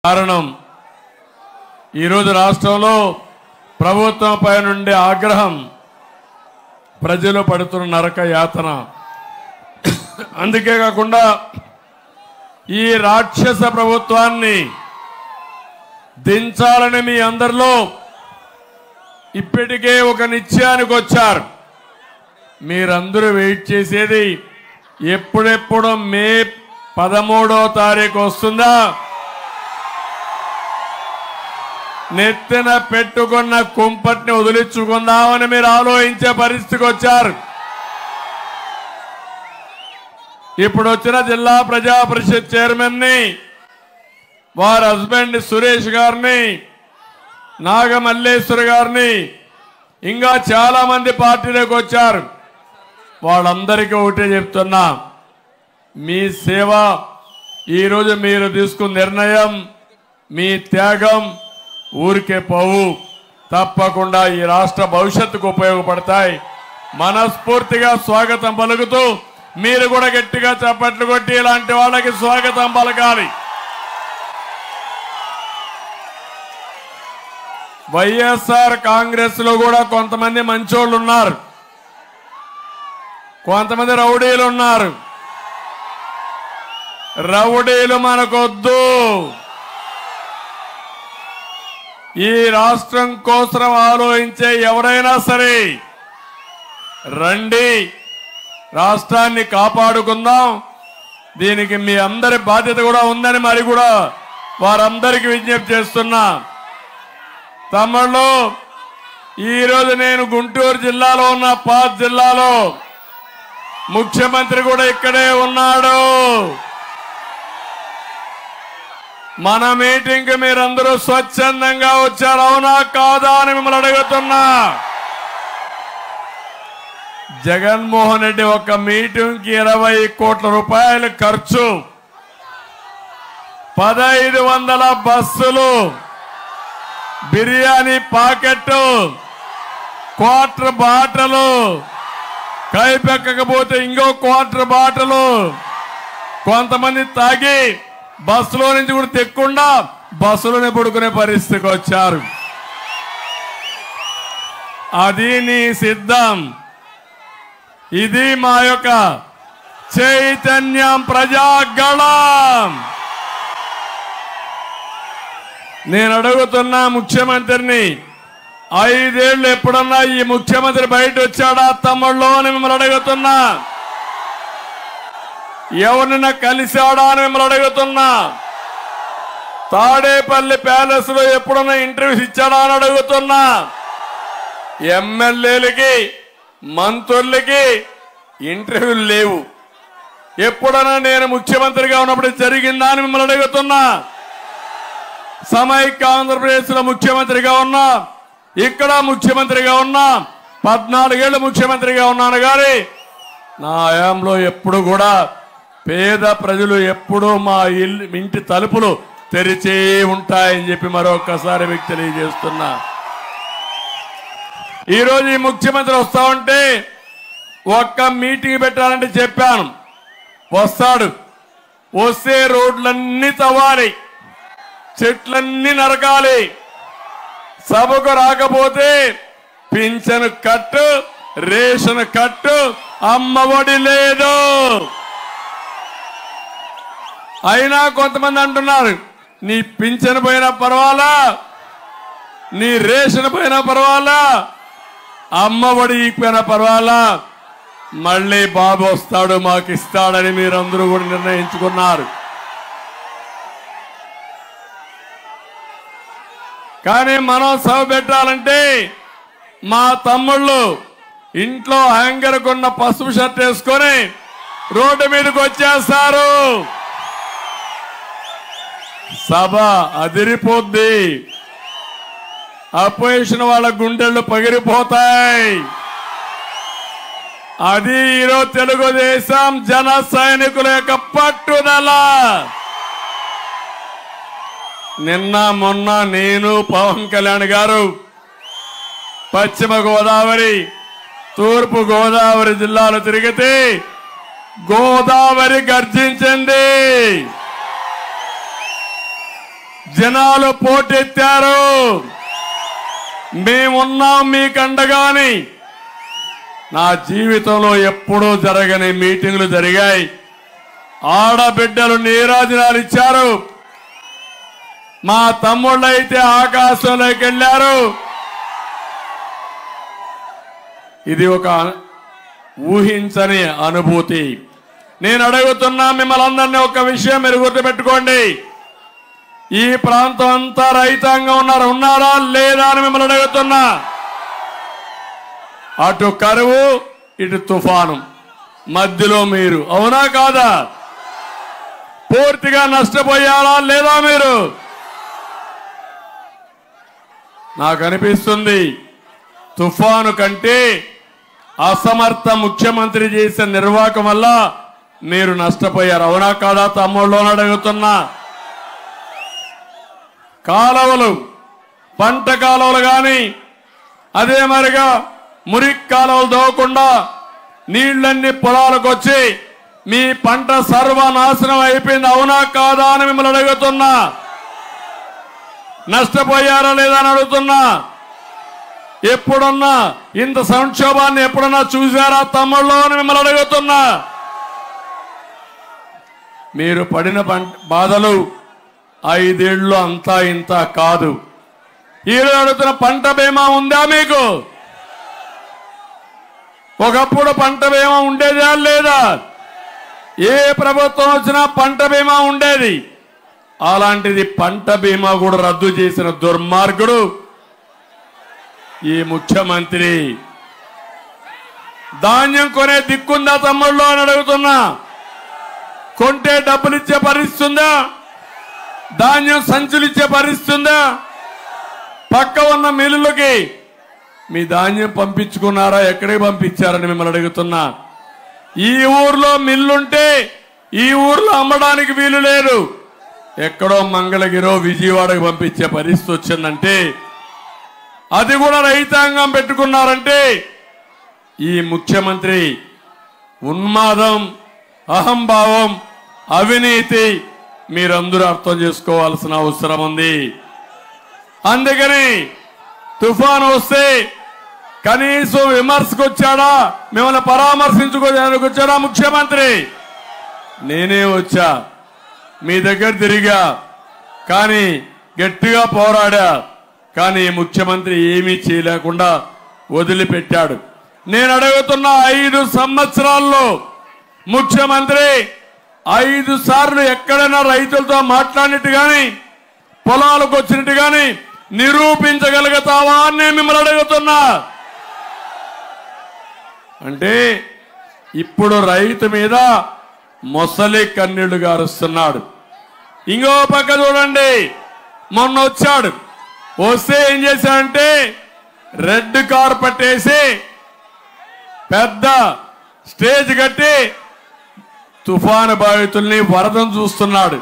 కారణం ఈరోజు రాష్ట్రంలో ప్రభుత్వం పై నుండి ఆగ్రహం, ప్రజలు పడుతున్న నరక యాతన. అందుకే కాకుండా ఈ రాక్షస ప్రభుత్వాన్ని దించాలని మీ అందరిలో ఇప్పటికే ఒక నిశ్చయానికి వచ్చారు. మీరందరూ వెయిట్ చేసేది ఎప్పుడెప్పుడు మే 13వ తారీఖు వస్తుందా, నెత్తిన పెట్టుకున్న కుంపటిని వదిలించుకుందామని మీరు ఆలోచించే పరిస్థితికి వచ్చారు. ఇప్పుడు వచ్చిన జిల్లా ప్రజా పరిషత్ చైర్మన్ ని, వారి హస్బెండ్ సురేష్ గారిని, నాగమల్లేశ్వర్ గారిని, ఇంకా చాలా మంది పార్టీలోకి వచ్చారు. వాళ్ళందరికీ ఒకటే చెప్తున్నా, మీ సేవ, ఈరోజు మీరు తీసుకున్న నిర్ణయం, మీ త్యాగం ఊరికే పోవు, తప్పకుండా ఈ రాష్ట్ర భవిష్యత్తుకు ఉపయోగపడతాయి. మనస్ఫూర్తిగా స్వాగతం పలుకుతూ మీరు కూడా గట్టిగా చప్పట్లు కొట్టి ఇలాంటి వాళ్ళకి స్వాగతం పలకాలి. వైఎస్ఆర్ కాంగ్రెస్ లో కూడా కొంతమంది మంచోళ్ళు ఉన్నారు, కొంతమంది రౌడీలు ఉన్నారు. రౌడీలు మనకొద్దు. ఈ రాష్ట్రం కోసం ఆలోచించే ఎవరైనా సరే రండి, రాష్ట్రాన్ని కాపాడుకుందాం. దీనికి మీ అందరి బాధ్యత కూడా ఉందని మరి కూడా వారందరికీ విజ్ఞప్తి చేస్తున్నా. తమ్ముళ్ళు, ఈరోజు నేను గుంటూరు జిల్లాలో ఉన్న పాత జిల్లాలో, ముఖ్యమంత్రి కూడా ఇక్కడే ఉన్నాడు. మన మీటింగ్ కి మీరందరూ స్వచ్ఛందంగా వచ్చారు, అవునా కాదా అని మిమ్మల్ని అడుగుతున్నా. జగన్మోహన్ రెడ్డి ఒక మీటింగ్ కి 20 కోట్ల రూపాయలు ఖర్చు, 1500 బస్సులు, బిర్యానీ పాకెట్, క్వార్టర్ బాటలు, కైపెక్కకపోతే ఇంకో క్వార్టర్ బాటలు, కొంతమంది తాగి బస్సులో నుంచి కూడా తెక్కకుండా బస్సులోనే పడుకునే పరిస్థితికి వచ్చారు. అది నీ సిద్ధం. ఇది మా యొక్క చైతన్యం, ప్రజాగళం. నేను అడుగుతున్నా ముఖ్యమంత్రిని, 5 ఏళ్ళు ఎప్పుడన్నా ఈ ముఖ్యమంత్రి బయట వచ్చాడా తమ్ముళ్ళు అని మిమ్మల్ని అడుగుతున్నా. ఎవరినైనా కలిశాడా అని మిమ్మల్ని అడుగుతున్నా. తాడేపల్లి ప్యాలెస్ లో ఎప్పుడన్నా ఇంటర్వ్యూస్ ఇచ్చాడా అని అడుగుతున్నా. ఎమ్మెల్యేలకి, మంత్రులకి ఇంటర్వ్యూలు లేవు. ఎప్పుడన్నా నేను ముఖ్యమంత్రిగా ఉన్నప్పుడు జరిగిందా అని మిమ్మల్ని అడుగుతున్నా. సమైక్య ఆంధ్రప్రదేశ్ లో ముఖ్యమంత్రిగా ఉన్నా, ఇక్కడ ముఖ్యమంత్రిగా ఉన్నా, 14 ఏళ్ళు ముఖ్యమంత్రిగా ఉన్నాను. కానీ నా హయాంలో ఎప్పుడు కూడా పేద ప్రజలు ఎప్పుడూ మా ఇంటి తలుపులు తెరిచే ఉంటాయని చెప్పి మరొకసారి మీకు తెలియజేస్తున్నా. ఈరోజు ఈ ముఖ్యమంత్రి వస్తా ఉంటే ఒక్క మీటింగ్ పెట్టాలంటే చెప్పాను, వస్తాడు. వస్తే రోడ్లన్నీ తవ్వాలి, చెట్లన్నీ నరకాలి, సభకు రాకపోతే పింఛను కట్టు, రేషన్ కట్టు, అమ్మఒడి లేదు. అయినా కొంతమంది అంటున్నారు, నీ పింఛను పోయినా పర్వాలా, నీ రేషన్ పోయినా పర్వాలా, అమ్మఒడి పోయినా పర్వాలా, మళ్ళీ బాబు వస్తాడు మాకు ఇస్తాడని మీరందరూ కూడా నిర్ణయించుకున్నారు. కానీ మనం సభ పెట్టాలంటే మా తమ్ముళ్ళు ఇంట్లో హ్యాంగర్ కొన్న పసుపు షర్ట్ వేసుకొని రోడ్డు మీదకి వచ్చేస్తారు. సభ అదిరిపోద్ది, అపోజిషన్ వాళ్ళ గుండెళ్ళు పగిలిపోతాయి. అది ఈరోజు తెలుగుదేశం జన సైనికుల యొక్క పట్టుదల. నిన్న మొన్న నేను, పవన్ కళ్యాణ్ గారు పశ్చిమ గోదావరి, తూర్పు గోదావరి జిల్లాలో తిరిగితే గోదావరి గర్జించింది, జనాలు పోటెత్తారు. మేమున్నాం మీకు అండగాని. నా జీవితంలో ఎప్పుడూ జరగని మీటింగులు జరిగాయి. ఆడబిడ్డలు నీరాజనాలు ఇచ్చారు. మా తమ్ముళ్ళైతే ఆకాశంలోకి వెళ్ళారు. ఇది ఒక ఊహించని అనుభూతి. నేను అడుగుతున్నా మిమ్మల్ని అందరినీ ఒక విషయం మీరు గుర్తుపెట్టుకోండి. ఈ ప్రాంతం అంతా రైతాంగం ఉన్నారా లేదా అని మిమ్మల్ని అడుగుతున్నా. అటు కరువు, ఇటు తుఫాను, మధ్యలో మీరు. అవునా కాదా? పూర్తిగా నష్టపోయారా లేదా మీరు? నాకు అనిపిస్తుంది తుఫాను కంటే అసమర్థ ముఖ్యమంత్రి చేసిన నిర్వాహకం వల్ల మీరు నష్టపోయారు. అవునా కాదా తమ్ముళ్ళు అడుగుతున్నా. కాలువలు, పంట కాలువలు కానీ అదే మరిగా మురికి కాలువలు దోవకుండా నీళ్లన్నీ పొలాలకు వచ్చి మీ పంట సర్వనాశనం అయిపోయింది. అవునా కాదా అని మిమ్మల్ని అడుగుతున్నా. నష్టపోయారా లేదా అని అడుగుతున్నా. ఎప్పుడన్నా ఇంత సంక్షోభాన్ని ఎప్పుడన్నా చూసారా తమ్ముళ్ళు అని మిమ్మల్ని అడుగుతున్నా. మీరు పడిన బాధలు 5 ఏళ్ళు అంతా ఇంత కాదు. ఈరోజు అడుగుతున్న పంట బీమా ఉందా మీకు? ఒకప్పుడు పంట బీమా ఉండేదా లేదా? ఏ ప్రభుత్వం వచ్చినా పంట బీమా ఉండేది. అలాంటిది పంట బీమా కూడా రద్దు చేసిన దుర్మార్గుడు ఈ ముఖ్యమంత్రి. ధాన్యం కొనే దిక్కుందా తమ్ముళ్ళు అని అడుగుతున్నా. కొంటే డబ్బులు ఇచ్చే పరిస్థితి ఉందా? ధాన్యం సంచులు ఇచ్చే పరిస్థితి ఉందా? పక్క ఉన్న మిల్లులకి మీ ధాన్యం పంపించుకున్నారా? ఎక్కడికి పంపించారని మిమ్మల్ని అడుగుతున్నా. ఈ ఊర్లో మిల్లుంటే ఈ ఊర్లో అమ్మడానికి వీలు లేదు. ఎక్కడో మంగళగిరో విజయవాడకు పంపించే పరిస్థితి వచ్చిందంటే, అది కూడా రైతాంగం పెట్టుకున్నారంటే ఈ ముఖ్యమంత్రి ఉన్మాదం, అహంభావం, అవినీతి మీరందరూ అర్థం చేసుకోవాల్సిన అవసరం ఉంది. అందుకని తుఫాను వస్తే కనీసం విమర్శకు వచ్చాడా? మిమ్మల్ని పరామర్శించుకోవడానికి వచ్చాడా ముఖ్యమంత్రి? నేనే వచ్చా, మీ దగ్గర తిరిగా, కానీ గట్టిగా పోరాడా. కానీ ముఖ్యమంత్రి ఏమీ చేయలేకుండా వదిలిపెట్టాడు. నేను అడుగుతున్న 5 సంవత్సరాల్లో ముఖ్యమంత్రి 5 సార్లు ఎక్కడైనా రైతులతో మాట్లాడినట్టు గాని, పొలాలకు వచ్చినట్టు గాని నిరూపించగలుగుతావా అని నేను మిమ్మల్ని అడుగుతున్నా. అంటే ఇప్పుడు రైతు మీద మొసలి కన్నీళ్లు గారుస్తున్నాడు. ఇంకో పక్క చూడండి, మొన్న వచ్చాడు. వస్తే ఏం చేశాడంటే రెడ్ కార్పెట్ వేసి పెద్ద స్టేజ్ కట్టి తుఫాను బాధితుల్ని వరదను చూస్తున్నాడు.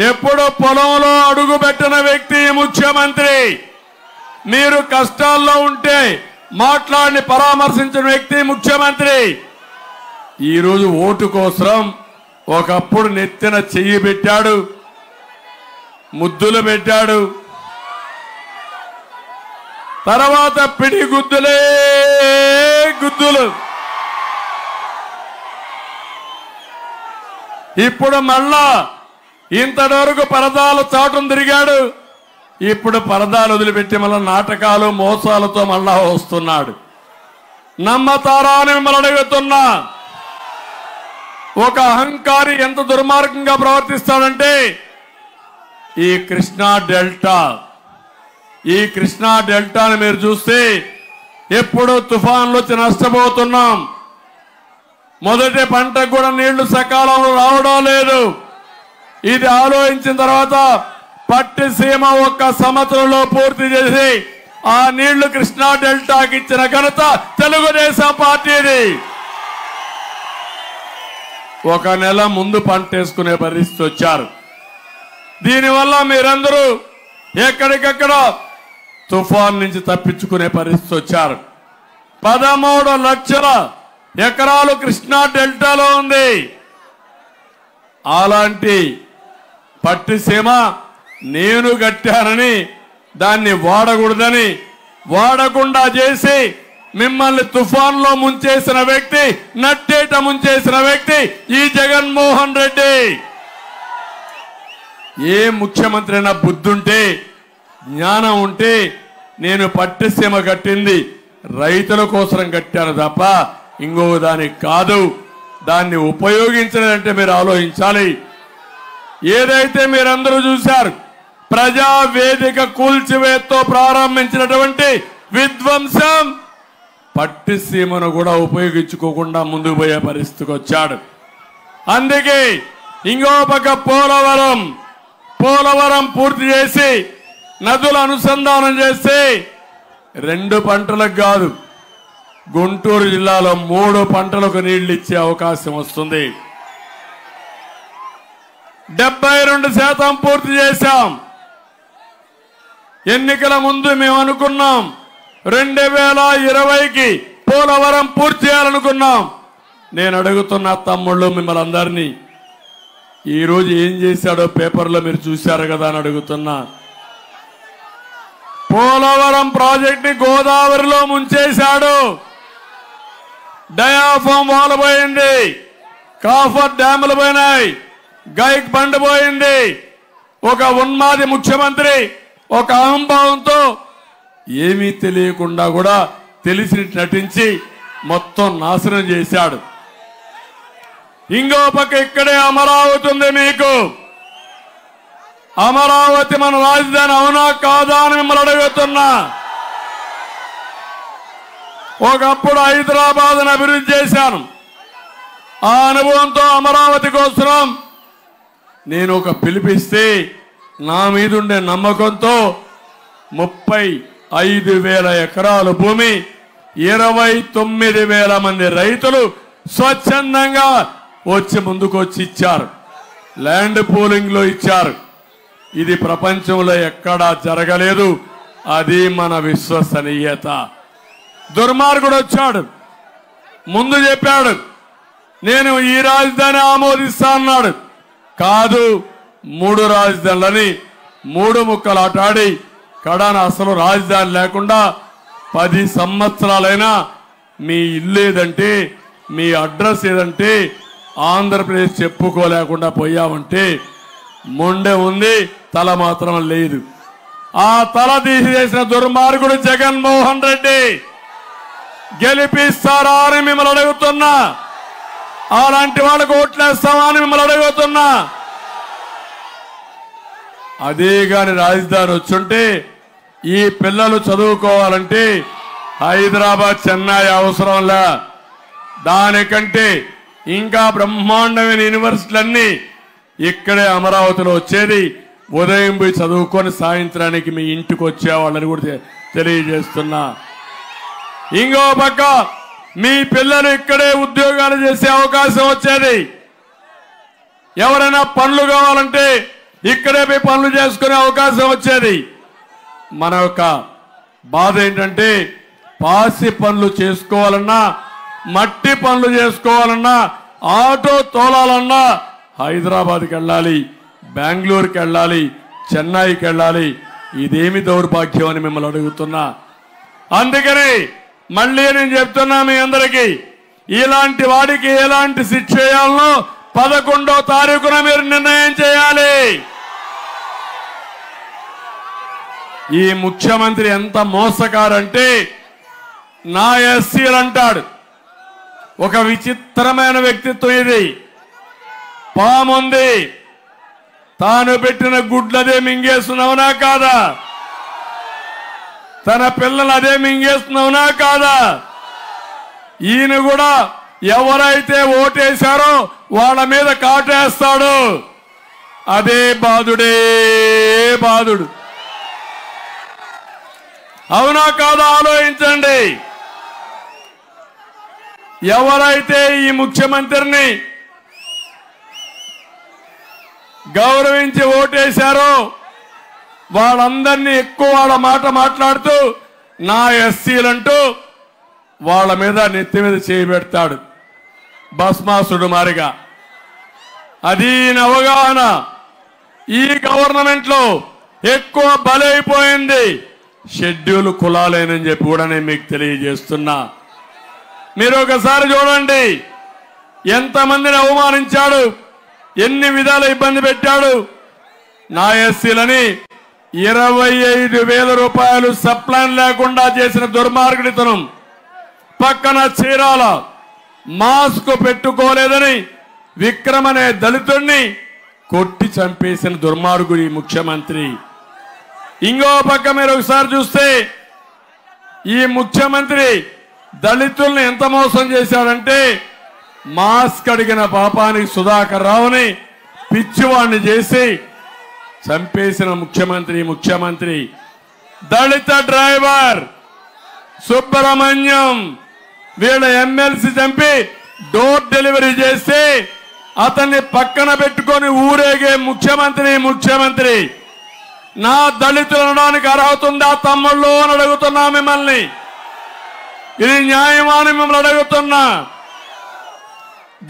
ఎప్పుడు పొలంలో అడుగు పెట్టిన వ్యక్తి ముఖ్యమంత్రి. మీరు కష్టాల్లో ఉంటే మాట్లాడి పరామర్శించిన వ్యక్తి ముఖ్యమంత్రి. ఈరోజు ఓటు కోసం ఒకప్పుడు నెత్తిన చెయ్యి పెట్టాడు, ముద్దులు పెట్టాడు, తర్వాత పిడి గుద్దులే గుద్దులు. ఇప్పుడు మళ్ళా ఇంతటి వరకు పరదాలు చాటును తిరిగాడు. ఇప్పుడు పరదాలు వదిలిపెట్టి మళ్ళా నాటకాలు మోసాలతో మళ్ళా వస్తున్నాడు. నమ్మతారా అని మిమ్మల్ని అడుగుతున్నా. ఒక అహంకారి ఎంత దుర్మార్గంగా ప్రవర్తిస్తాడంటే ఈ కృష్ణా డెల్టాని మీరు చూస్తే ఎప్పుడు తుఫాన్లు వచ్చి నష్టపోతున్నాం. మొదటి పంటకు కూడా నీళ్లు సకాలంలో రావడం లేదు. ఇది ఆలోచించిన తర్వాత పట్టిసీమ 1 సంవత్సరంలో పూర్తి చేసి ఆ నీళ్లు కృష్ణా డెల్టాకి ఇచ్చిన ఘనత తెలుగుదేశం పార్టీది. 1 నెల ముందు పంట వేసుకునే పరిస్థితి వచ్చారు. దీనివల్ల మీరందరూ ఎక్కడికక్కడ తుఫాన్ నుంచి తప్పించుకునే పరిస్థితి వచ్చారు. 13 లక్షల ఎకరాలు కృష్ణా డెల్టాలో ఉంది. అలాంటి పట్టిసీమ నేను కట్టానని దాన్ని వాడకూడదని వాడకుండా చేసి మిమ్మల్ని తుఫాన్లో ముంచేసిన వ్యక్తి, నట్టేట ముంచేసిన వ్యక్తి ఈ జగన్మోహన్ రెడ్డి. ఏ ముఖ్యమంత్రి అయినా బుద్ధుంటే జ్ఞానం ఉంటే నేను పట్టిసీమ కట్టింది రైతుల కోసం కట్టాను తప్ప ఇంకో దానికి కాదు. దాన్ని ఉపయోగించాలంటే మీరు ఆలోచించాలి. ఏదైతే మీరందరూ చూశారు, ప్రజా వేదిక కూల్చివేతతో ప్రారంభించినటువంటి విధ్వంసం పట్టిసీమను కూడా ఉపయోగించుకోకుండా ముందుకు పోయే పరిస్థితికి వచ్చాడు. అందుకే ఇంకో పక్క పోలవరం పూర్తి చేసి నదుల అనుసంధానం చేసి 2 పంటలకు కాదు, గుంటూరు జిల్లాలో 3 పంటలకు నీళ్లు ఇచ్చే అవకాశం వస్తుంది. 72% పూర్తి చేశాం. ఎన్నికల ముందు మేము అనుకున్నాం 2020కి పోలవరం పూర్తి చేయాలనుకున్నాం. నేను అడుగుతున్న తమ్ముళ్ళు మిమ్మల్ని అందరినీ, ఈరోజు ఏం చేశాడో పేపర్లో మీరు చూశారు కదా అని అడుగుతున్నా. పోలవరం ప్రాజెక్ట్ ని గోదావరిలో ముంచేశాడు. డయాఫామ్ వాల్ పోయింది, కాఫర్ డ్యాములు పోయినాయి, గైక్ బండ్ పోయింది. ఒక ఉన్మాది ముఖ్యమంత్రి ఒక అహంభావంతో ఏమీ తెలియకుండా కూడా తెలిసినట్టు నటించి మొత్తం నాశనం చేశాడు. ఇంకో పక్క ఇక్కడే అమరావతి ఉంది. మీకు అమరావతి మన రాజధాని అవునా కాదా అని మిమ్మల్ని అడుగుతున్నా. ఒకప్పుడు హైదరాబాద్ను అభివృద్ధి చేశాను. ఆ అనుభవంతో అమరావతి కోసం నేను ఒక పిలిపిస్తే నా మీద ఉండే నమ్మకంతో 35,000 ఎకరాల భూమి 29,000 మంది రైతులు స్వచ్ఛందంగా వచ్చి ముందుకు వచ్చి ఇచ్చారు. ల్యాండ్ పూలింగ్ లో ఇచ్చారు. ఇది ప్రపంచంలో ఎక్కడా జరగలేదు. అది మన విశ్వసనీయత. దుర్మార్గుడు వచ్చాడు, ముందు చెప్పాడు నేను ఈ రాజధాని ఆమోదిస్తా అన్నాడు. కాదు, 3 రాజధానులని 3 ముక్కలు ఆటాడి కడాన అసలు రాజధాని లేకుండా 10 సంవత్సరాలైనా మీ ఇల్లు ఏదంటే, మీ అడ్రస్ ఏదంటే ఆంధ్రప్రదేశ్ చెప్పుకోలేకుండా పోయామంటే మొండె ఉంది, తల మాత్రం లేదు. ఆ తల తీసేసిన దుర్మార్గుడు జగన్మోహన్ రెడ్డి. గెలిపిస్తారా అని మిమ్మల్ని అడుగుతున్నా. అలాంటి వాళ్ళకు ఓట్లేస్తామా అని మిమ్మల్ని అడుగుతున్నా. అదే గాని రాజధాని వచ్చుంటే ఈ పిల్లలు చదువుకోవాలంటే హైదరాబాద్, చెన్నై అవసరంలా. దానికంటే ఇంకా బ్రహ్మాండమైన యూనివర్సిటీలన్నీ ఇక్కడే అమరావతిలో వచ్చేది. ఉదయం పోయి చదువుకొని సాయంత్రానికి మీ ఇంటికి వచ్చేవాళ్ళని కూడా తెలియజేస్తున్నా. ఇంకో పక్క మీ పిల్లలు ఇక్కడే ఉద్యోగాలు చేసే అవకాశం వచ్చేది. ఎవరైనా పనులు కావాలంటే ఇక్కడే పోయి పనులు చేసుకునే అవకాశం వచ్చేది. మన యొక్క బాధ ఏంటంటే పాసి పనులు చేసుకోవాలన్నా, మట్టి పనులు చేసుకోవాలన్నా, ఆటో తోలాలన్నా హైదరాబాద్కి వెళ్ళాలి, బెంగళూరుకి వెళ్ళాలి, చెన్నైకి వెళ్ళాలి. ఇదేమి దౌర్భాగ్యం అని మిమ్మల్ని అడుగుతున్నా. అందుకని మళ్ళీ నేను చెప్తున్నా మీ అందరికీ, ఇలాంటి వాడికి ఎలాంటి శిక్ష చేయాలనో 11వ తారీఖున మీరు నిర్ణయం చేయాలి. ఈ ముఖ్యమంత్రి ఎంత మోసకారంటే నా ఎస్సీలు అంటాడు. ఒక విచిత్రమైన వ్యక్తిత్వం ఇది. పాముంది, తాను పెట్టిన గుడ్లదే మింగేస్తున్నావునా కాదా? తన పిల్లలు అదే మింగేస్తున్నావునా కాదా? ఈయన కూడా ఎవరైతే ఓటేశారో వాళ్ళ మీద కాటేస్తాడు. అదే బాధుడే బాధుడు. అవునా కాదా ఆలోచించండి. ఎవరైతే ఈ ముఖ్యమంత్రిని గౌరవించి ఓటేశారో వాళ్ళందరినీ ఎక్కువ వాళ్ళ మాట మాట్లాడుతూ నా ఎస్సీలంటూ వాళ్ళ మీద నెత్తి మీద చేయబెడతాడు భస్మాసుడు మారిగా. అది అవగాహన. ఈ గవర్నమెంట్ లో ఎక్కువ బలైపోయింది షెడ్యూల్ కులాలేనని చెప్పి కూడా నేను మీకు తెలియజేస్తున్నా. మీరు ఒకసారి చూడండి ఎంతమందిని అవమానించాడు, ఎన్ని విధాల ఇబ్బంది పెట్టాడు. నా ఎస్సీలని 25,000 రూపాయలు సప్లైన్ లేకుండా చేసిన దుర్మార్గుడితనం. పక్కన చీరాల మాస్క్ పెట్టుకోలేదని విక్రమ్ అనే దళితుడిని కొట్టి చంపేసిన దుర్మార్గుడి ముఖ్యమంత్రి. ఇంకో పక్క మీరు ఒకసారి చూస్తే ఈ ముఖ్యమంత్రి దళితుల్ని ఎంత మోసం చేశాడంటే మాస్క్ అడిగిన పాపానికి సుధాకర్ రావుని పిచ్చివాణ్ణి చేసి చంపేసిన ముఖ్యమంత్రి. దళిత డ్రైవర్ సుబ్రహ్మణ్యం వీళ్ళ ఎమ్మెల్సీ చంపి డోర్ డెలివరీ చేసి అతన్ని పక్కన పెట్టుకొని ఊరేగే ముఖ్యమంత్రి. నా దళితులు అనడానికి అర్హత ఉందా తమ్ముళ్ళు అని అడుగుతున్నా మిమ్మల్ని. ఇది న్యాయమా అని మిమ్మల్ని అడుగుతున్నా.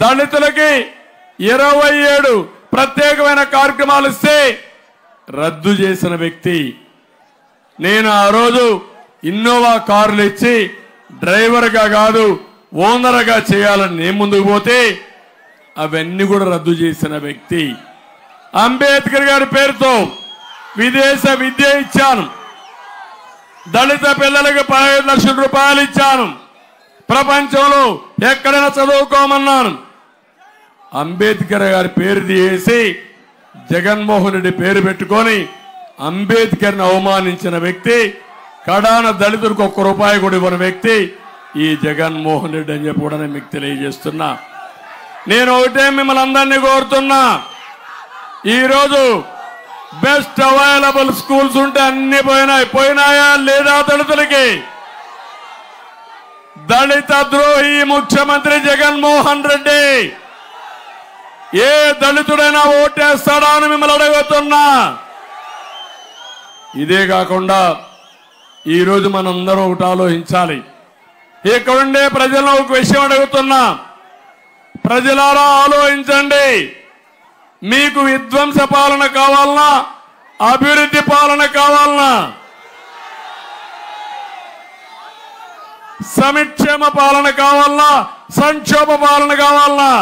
దళితులకి 27 ప్రత్యేకమైన కార్యక్రమాలు ఇస్తే రద్దు చేసిన వ్యక్తి. నేను ఆ రోజు ఇన్నోవా కార్లు ఇచ్చి డ్రైవర్గా కాదు ఓనర్గా చేయాలని నేను ముందుకు పోతే అవన్నీ కూడా రద్దు చేసిన వ్యక్తి. అంబేద్కర్ గారి పేరుతో విదేశ విద్య ఇచ్చాను, దళిత పిల్లలకు 15 లక్షల రూపాయలు ఇచ్చాను, ప్రపంచంలో ఎక్కడైనా చదువుకోమన్నాను. అంబేద్కర్ గారి పేరు తీసి జగన్మోహన్ రెడ్డి పేరు పెట్టుకొని అంబేద్కర్ని అవమానించిన వ్యక్తి, కడాన దళితులకు 1 రూపాయి కూడా ఇవ్వని వ్యక్తి ఈ జగన్మోహన్ రెడ్డి అని చెప్పి కూడా నేను మీకు తెలియజేస్తున్నా. నేను ఒకటే మిమ్మల్ని అందరినీ కోరుతున్నా, ఈరోజు బెస్ట్ అవైలబుల్ స్కూల్స్ ఉంటే అన్ని పోయినాయా లేదా దళితులకి? దళిత ద్రోహి ముఖ్యమంత్రి జగన్మోహన్ రెడ్డి ఏ దళితుడైనా ఓటేస్తాడా అని మిమ్మల్ని అడుగుతున్నా. ఇదే కాకుండా ఈరోజు మనందరం ఒకటి ఆలోచించాలి. ఇక్కడుండే ప్రజలను ఒక విషయం అడుగుతున్నా, ప్రజలారా ఆలోచించండి. మీకు విధ్వంస పాలన కావాలనా అభివృద్ధి పాలన కావాలనా? సంక్షేమ పాలన కావాలనా సంక్షోభ పాలన కావాలనా?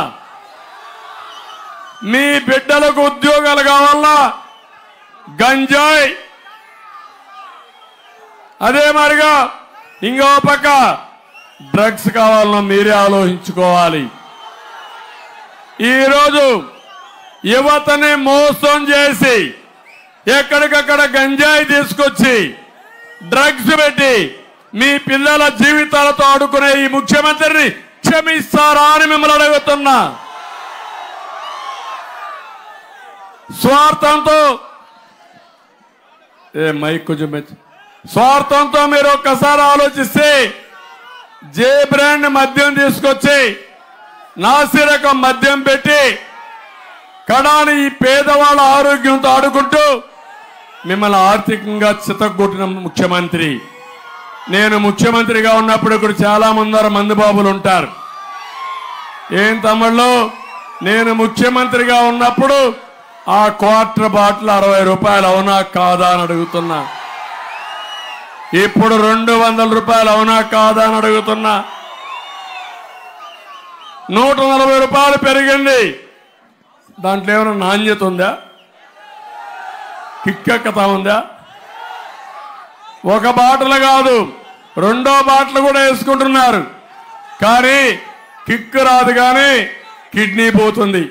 మీ బిడ్డలకు ఉద్యోగాలు కావాలనా గంజాయి? అదే మరిగా ఇంకో పక్క డ్రగ్స్ కావాలన్నా మీరే ఆలోచించుకోవాలి. ఈరోజు యువతని మోసం చేసి ఎక్కడికక్కడ గంజాయి తీసుకొచ్చి డ్రగ్స్ పెట్టి మీ పిల్లల జీవితాలతో ఆడుకునే ఈ ముఖ్యమంత్రిని క్షమిస్తారా అని మిమ్మల్ని అడుగుతున్నా. స్వార్థంతో మీరు ఒక్కసారి ఆలోచిస్తే జే బ్రాండ్ మద్యం తీసుకొచ్చి నాసిరకం మద్యం పెట్టి కడాని ఈ పేదవాళ్ళ ఆరోగ్యంతో ఆడుకుంటూ మిమ్మల్ని ఆర్థికంగా చితగొట్టిన ముఖ్యమంత్రి. నేను ముఖ్యమంత్రిగా ఉన్నప్పుడు ఇక్కడ చాలా మంది బాబులు ఉంటారు. ఏం తమ్ముళ్ళు, నేను ముఖ్యమంత్రిగా ఉన్నప్పుడు ఆ క్వార్టర్ బాటిల్ 60 రూపాయలు అవునా కాదా అని అడుగుతున్నా. ఇప్పుడు 200 రూపాయలు అవునా కాదా అని అడుగుతున్నా. 140 రూపాయలు పెరిగింది. దాంట్లో ఏమైనా నాణ్యత ఉందా? కిక్కెక్కతా ఉందా? ఒక బాటిల్ కాదు 2వ బాటిల్ కూడా వేసుకుంటున్నారు. కానీ కిక్ రాదు, కానీ కిడ్నీ పోతుంది.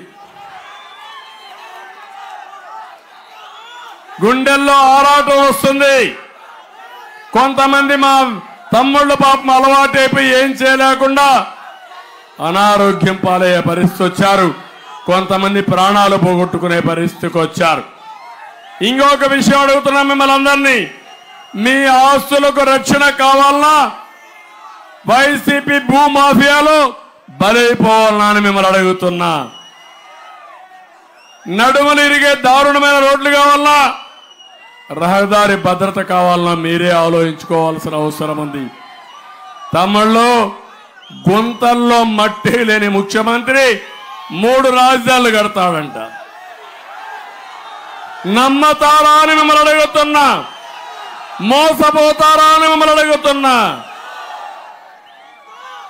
గుండెల్లో ఆరాటం వస్తుంది. కొంతమంది మా తమ్ముళ్ళు పాపం అలవాటు అయిపోయి ఏం చేయలేకుండా అనారోగ్యం పాలయ్యే పరిస్థితి వచ్చారు. కొంతమంది ప్రాణాలు పోగొట్టుకునే పరిస్థితికి వచ్చారు. ఇంకొక విషయం అడుగుతున్నాం మిమ్మల్ని అందరినీ, మీ ఆస్తులకు రక్షణ కావాలన్నా వైసీపీ భూమాఫియాలో బలైపోవాలన్నా అని మిమ్మల్ని అడుగుతున్నా. నడుమలు ఇరిగే దారుణమైన రోడ్లు కావాలన్నా రహదారి భద్రత కావాలన్నా మీరే ఆలోచించుకోవాల్సిన అవసరం ఉంది. తమిళ్లో గుంతల్లో మట్టి లేని ముఖ్యమంత్రి 3 రాజధానులు కడతాడంట. నమ్మతారా అని మిమ్మల్ని అడుగుతున్నా, మోసపోతారా అని మిమ్మల్ని అడుగుతున్నా.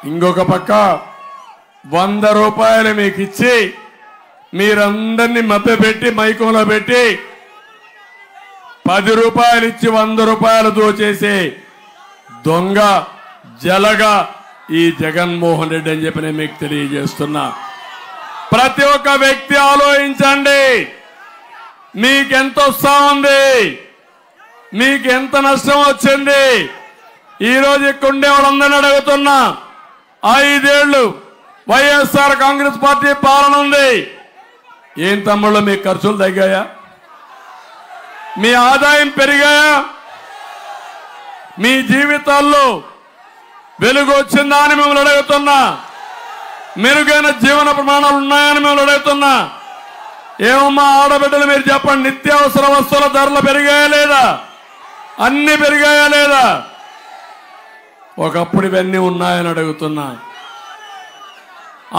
ఇంకొక పక్క 100 రూపాయలు మీకు ఇచ్చి మీరందరినీ మభ్యపెట్టి మైకంలో పెట్టి 10 రూపాయలు ఇచ్చి 100 రూపాయలు దోచేసే దొంగ జలగా ఈ జగన్మోహన్ రెడ్డి అని చెప్పి నేను మీకు తెలియజేస్తున్నా. ప్రతి ఒక్క వ్యక్తి ఆలోచించండి, మీకెంత వస్తా ఉంది, మీకెంత నష్టం వచ్చింది. ఈరోజు ఇక్కడ ఉండే వాళ్ళందరినీ అడుగుతున్నా, 5 ఏళ్లు వైఎస్ఆర్ కాంగ్రెస్ పార్టీ పాలన ఉంది. ఏం తమ్ముళ్ళు మీ ఖర్చులు తగ్గాయా? మీ ఆదాయం పెరిగాయా? మీ జీవితాల్లో వెలుగు వచ్చిందా అని మిమ్మల్ని అడుగుతున్నా. మెరుగైన జీవన ప్రమాణాలు ఉన్నాయని మిమ్మల్ని అడుగుతున్నా. ఏమమ్మా ఆడబిడ్డలు మీరు చెప్పండి, నిత్యావసర వస్తువుల ధరలు పెరిగాయా లేదా? అన్ని పెరిగాయా లేదా? ఒకప్పుడు ఇవన్నీ ఉన్నాయని అడుగుతున్నా.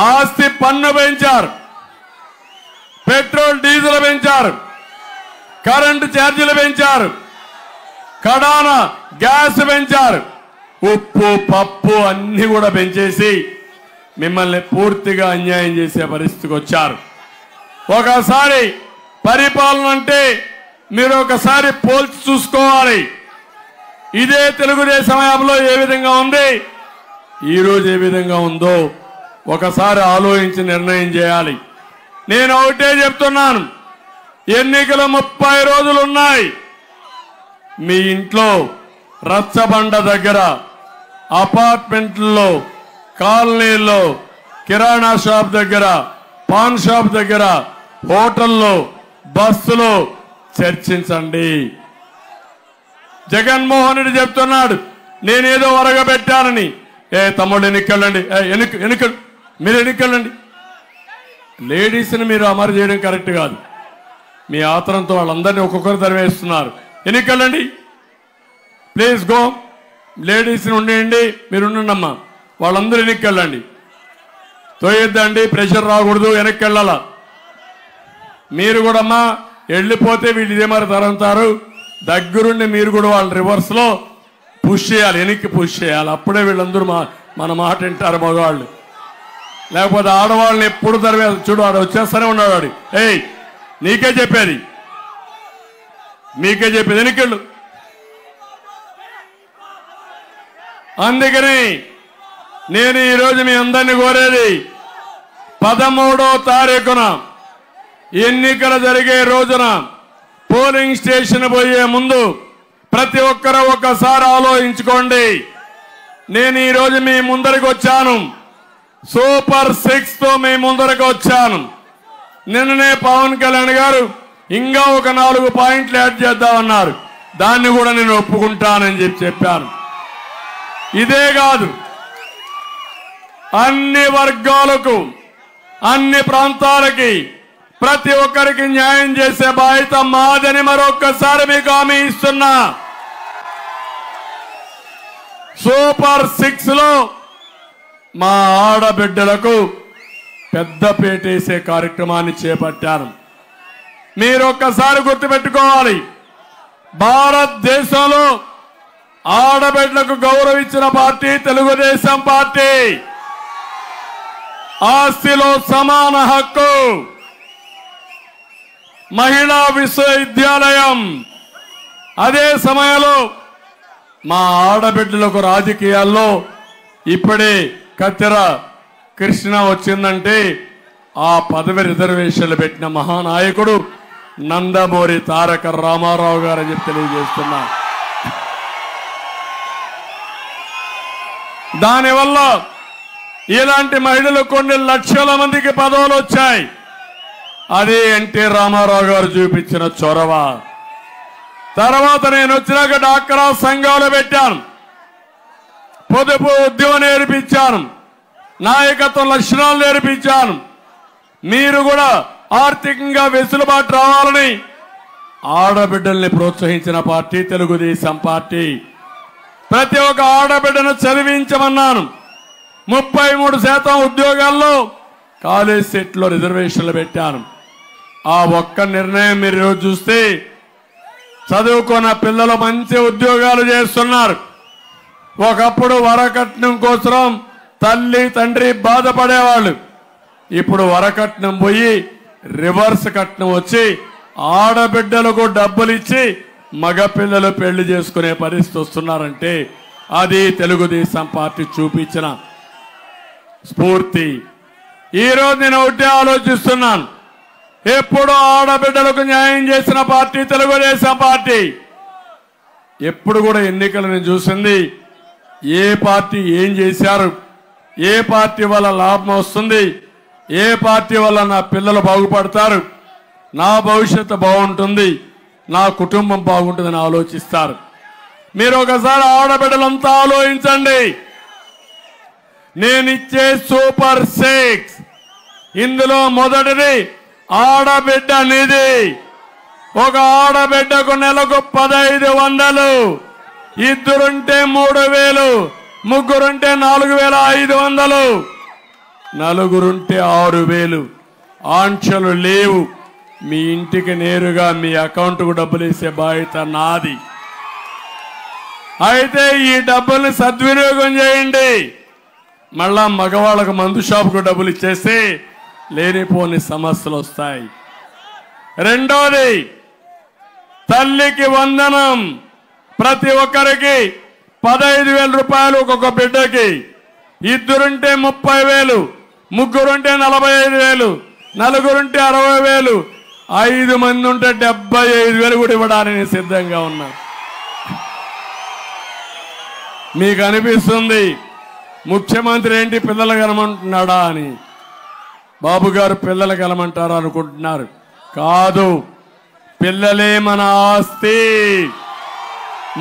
ఆస్తి పన్ను పెంచారు, పెట్రోల్ డీజిల్ పెంచారు, కరెంటు ఛార్జీలు పెంచారు, కడాన గ్యాస్ పెంచారు, ఉప్పు పప్పు అన్ని కూడా పెంచేసి మిమ్మల్ని పూర్తిగా అన్యాయం చేసే పరిస్థితికి వచ్చారు. ఒకసారి పరిపాలన అంటే మీరు ఒకసారి పోల్చి చూసుకోవాలి. ఇదే తెలుగుదేశం హయాంలో ఏ విధంగా ఉంది, ఈరోజు ఏ విధంగా ఉందో ఒకసారి ఆలోచించి నిర్ణయం చేయాలి. నేను ఒకటే చెప్తున్నాను, ఎన్నికలు 30 రోజులు ఉన్నాయి. మీ ఇంట్లో రచ్చబండ దగ్గర, అపార్ట్మెంట్లలో, కాలనీల్లో, కిరాణా షాప్ దగ్గర, పాన్ షాప్ దగ్గర, హోటల్లో, బస్సులో చర్చించండి. జగన్మోహన్ రెడ్డి చెప్తున్నాడు నేనేదో వరగబెట్టానని. తమ్ముడు ఎన్నికెళ్ళండి, మీరు ఎన్నికెళ్ళండి. లేడీస్ని మీరు అమలు చేయడం కరెక్ట్ కాదు. మీ ఆతరంతో వాళ్ళందరినీ ఒక్కొక్కరు తరివేస్తున్నారు. ఎన్నికెళ్ళండి, ప్లీజ్ గో. లేడీస్ని ఉండేయండి, మీరు ఉండండి అమ్మా. వాళ్ళందరూ ఎన్నికెళ్ళండి, తోయొద్దండి, ప్రెషర్ రాకూడదు, వెనక్కి వెళ్ళాలా. మీరు కూడా అమ్మా వెళ్ళిపోతే వీళ్ళు ఇదే మరి తరంతారు. దగ్గరుండి మీరు కూడా వాళ్ళ రివర్స్లో పుష్ చేయాలి, వెనక్కి పుష్ చేయాలి. అప్పుడే వీళ్ళందరూ మన మాట వింటారు మగవాళ్ళు. లేకపోతే ఆడవాళ్ళని ఎప్పుడు తరివేది. చూడు వాడు వచ్చేస్తూనే ఉన్నాడు. వాడు నీకే చెప్పేది, మీకే చెప్పేది, వెనకెళ్ళు. అందుకని నేను ఈరోజు మీ అందరినీ కోరేది, 13వ తారీఖున ఎన్నికలు జరిగే రోజున పోలింగ్ స్టేషన్ పోయే ముందు ప్రతి ఒక్కరూ ఒక్కసారి ఆలోచించుకోండి. నేను ఈరోజు మీ ముందరికి వచ్చాను, సూపర్ 6 తో మీ ముందరకు వచ్చాను. నిన్ననే పవన్ కళ్యాణ్ గారు ఇంకా ఒక 4 పాయింట్లు యాడ్ చేద్దామన్నారు. దాన్ని కూడా నేను ఒప్పుకుంటానని చెప్పాను. ఇదే కాదు, అన్ని వర్గాలకు, అన్ని ప్రాంతాలకి, ప్రతి ఒక్కరికి న్యాయం చేసే బాధ్యత మాదని మరొక్కసారి మీకు హామీ ఇస్తున్నా. సూపర్ 6 లో మా ఆడబిడ్డలకు పెద్ద పేటేసే కార్యక్రమాన్ని చేపట్టాను. మీరు ఒక్కసారి గుర్తుపెట్టుకోవాలి, భారతదేశంలో ఆడబిడ్డలకు గౌరవించిన పార్టీ తెలుగుదేశం పార్టీ. ఆస్తిలో సమాన హక్కు, మహిళా విశ్వవిద్యాలయం. అదే సమయంలో మా ఆడబిడ్డలకు రాజకీయాల్లో ఇప్పుడే కత్తెర కృష్ణ వచ్చిందంటే ఆ పదవి రిజర్వేషన్లు పెట్టిన మహానాయకుడు నందమూరి తారక రామారావు గారు అని చెప్పి తెలియజేస్తున్నా. దానివల్ల ఇలాంటి మహిళలు కొన్ని లక్షల మందికి పదవులు వచ్చాయి. అది ఎన్టీ రామారావు గారు చూపించిన చొరవ. తర్వాత నేను వచ్చినాక డాక్రా సంఘాలు పెట్టాను, పొదుపు ఉద్యమం నేర్పించాను, నాయకత్వ లక్షణాలు నేర్పించాను. మీరు కూడా ఆర్థికంగా వెసులుబాటు రావాలని ఆడబిడ్డల్ని ప్రోత్సహించిన పార్టీ తెలుగుదేశం పార్టీ. ప్రతి ఒక్క ఆడబిడ్డను చదివించమన్నాను. 33% ఉద్యోగాల్లో కాలేజ్ సెట్లో రిజర్వేషన్లు పెట్టాను. ఆ ఒక్క నిర్ణయం మీరు ఈరోజు చూస్తే చదువుకున్న పిల్లలు మంచి ఉద్యోగాలు చేస్తున్నారు. ఒకప్పుడు వరకట్నం కోసం తల్లి తండ్రి బాధపడేవాళ్ళు. ఇప్పుడు వరకట్నం పోయి రివర్స్ కట్నం వచ్చి ఆడబిడ్డలకు డబ్బులు ఇచ్చి మగపిల్లలు పెళ్లి చేసుకునే పరిస్థితి వస్తున్నారంటే అది తెలుగుదేశం పార్టీ చూపించిన స్ఫూర్తి. ఈరోజు నేను ఒకటే ఆలోచిస్తున్నాను, ఎప్పుడు ఆడబిడ్డలకు న్యాయం చేసిన పార్టీ తెలుగుదేశం పార్టీ. ఎప్పుడు కూడా ఎన్నికలను చూసింది ఏ పార్టీ ఏం చేశారు, ఏ పార్టీ వల్ల లాభం వస్తుంది, ఏ పార్టీ వల్ల నా పిల్లలు బాగుపడతారు, నా భవిష్యత్తు బాగుంటుంది, నా కుటుంబం బాగుంటుందని ఆలోచిస్తారు. మీరు ఒకసారి ఆడబిడ్డలంతా ఆలోచించండి. నేనిచ్చే సూపర్ 6 ఇందులో మొదటిది ఆడబిడ్డ నిధి. ఒక ఆడబిడ్డకు నెలకు 1500, ఇద్దరుంటే 3000, ముగ్గురుంటే 4500, నలుగురుంటే 6000. ఆంక్షలు లేవు. మీ ఇంటికి నేరుగా మీ అకౌంట్కు డబ్బులు వేసే బాధ్యత నాది. అయితే ఈ డబ్బుల్ని సద్వినియోగం చేయండి. మళ్ళా మగవాళ్ళకు మందు షాపుకు డబ్బులు ఇచ్చేస్తే లేనిపోని సమస్యలు వస్తాయి. రెండోది తల్లికి వందనం. ప్రతి ఒక్కరికి 15,000 రూపాయలు ఒక్కొక్క బిడ్డకి. ఇద్దరుంటే 30,000, ముగ్గురుంటే 45,000, నలుగురుంటే 60,000, 5 మంది ఉంటే 75,000 కూడా ఇవ్వడానికి సిద్ధంగా ఉన్నా. మీకు అనిపిస్తుంది ముఖ్యమంత్రి ఏంటి పిల్లలు కలమంటున్నాడా అని. బాబు గారు పిల్లలు కలమంటారు అనుకుంటున్నారు. కాదు, పిల్లలే మన ఆస్తి,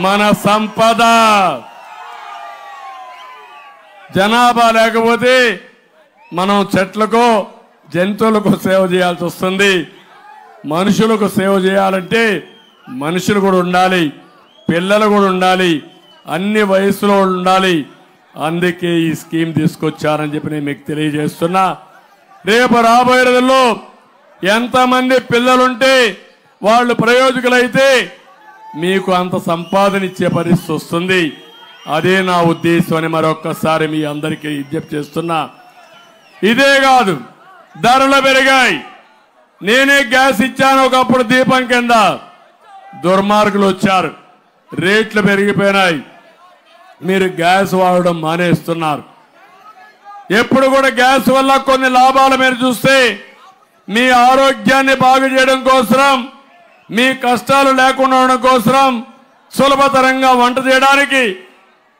మన సంపద. జనాభా లేకపోతే మనం చెట్లకో జంతువులకు సేవ చేయాల్సి వస్తుంది. మనుషులకు సేవ చేయాలంటే మనుషులు కూడా ఉండాలి, పిల్లలు కూడా ఉండాలి, అన్ని వయసులో ఉండాలి. అందుకే ఈ స్కీమ్ తీసుకొచ్చారని చెప్పి నేను మీకు తెలియజేస్తున్నా. రేపు రాబోయే రోజుల్లో ఎంతమంది పిల్లలుంటే వాళ్ళు ప్రయోజకులైతే మీకు అంత సంపాదన ఇచ్చే పరిస్థితి వస్తుంది. అదే నా ఉద్దేశం అని మరొక్కసారి మీ అందరికీ విజ్ఞప్తి చేస్తున్నా. ఇదే కాదు, ధరలు పెరిగాయి. నేనే గ్యాస్ ఇచ్చాను ఒకప్పుడు దీపం కింద. దుర్మార్గులు వచ్చారు, రేట్లు పెరిగిపోయినాయి. మీరు గ్యాస్ వాడడం మానేస్తున్నారు. ఎప్పుడు కూడా గ్యాస్ వల్ల కొన్ని లాభాలు మీరు చూస్తే మీ ఆరోగ్యాన్ని బాగు చేయడం కోసం, మీ కష్టాలు లేకుండా ఉండడం కోసం, సులభతరంగా వంట చేయడానికి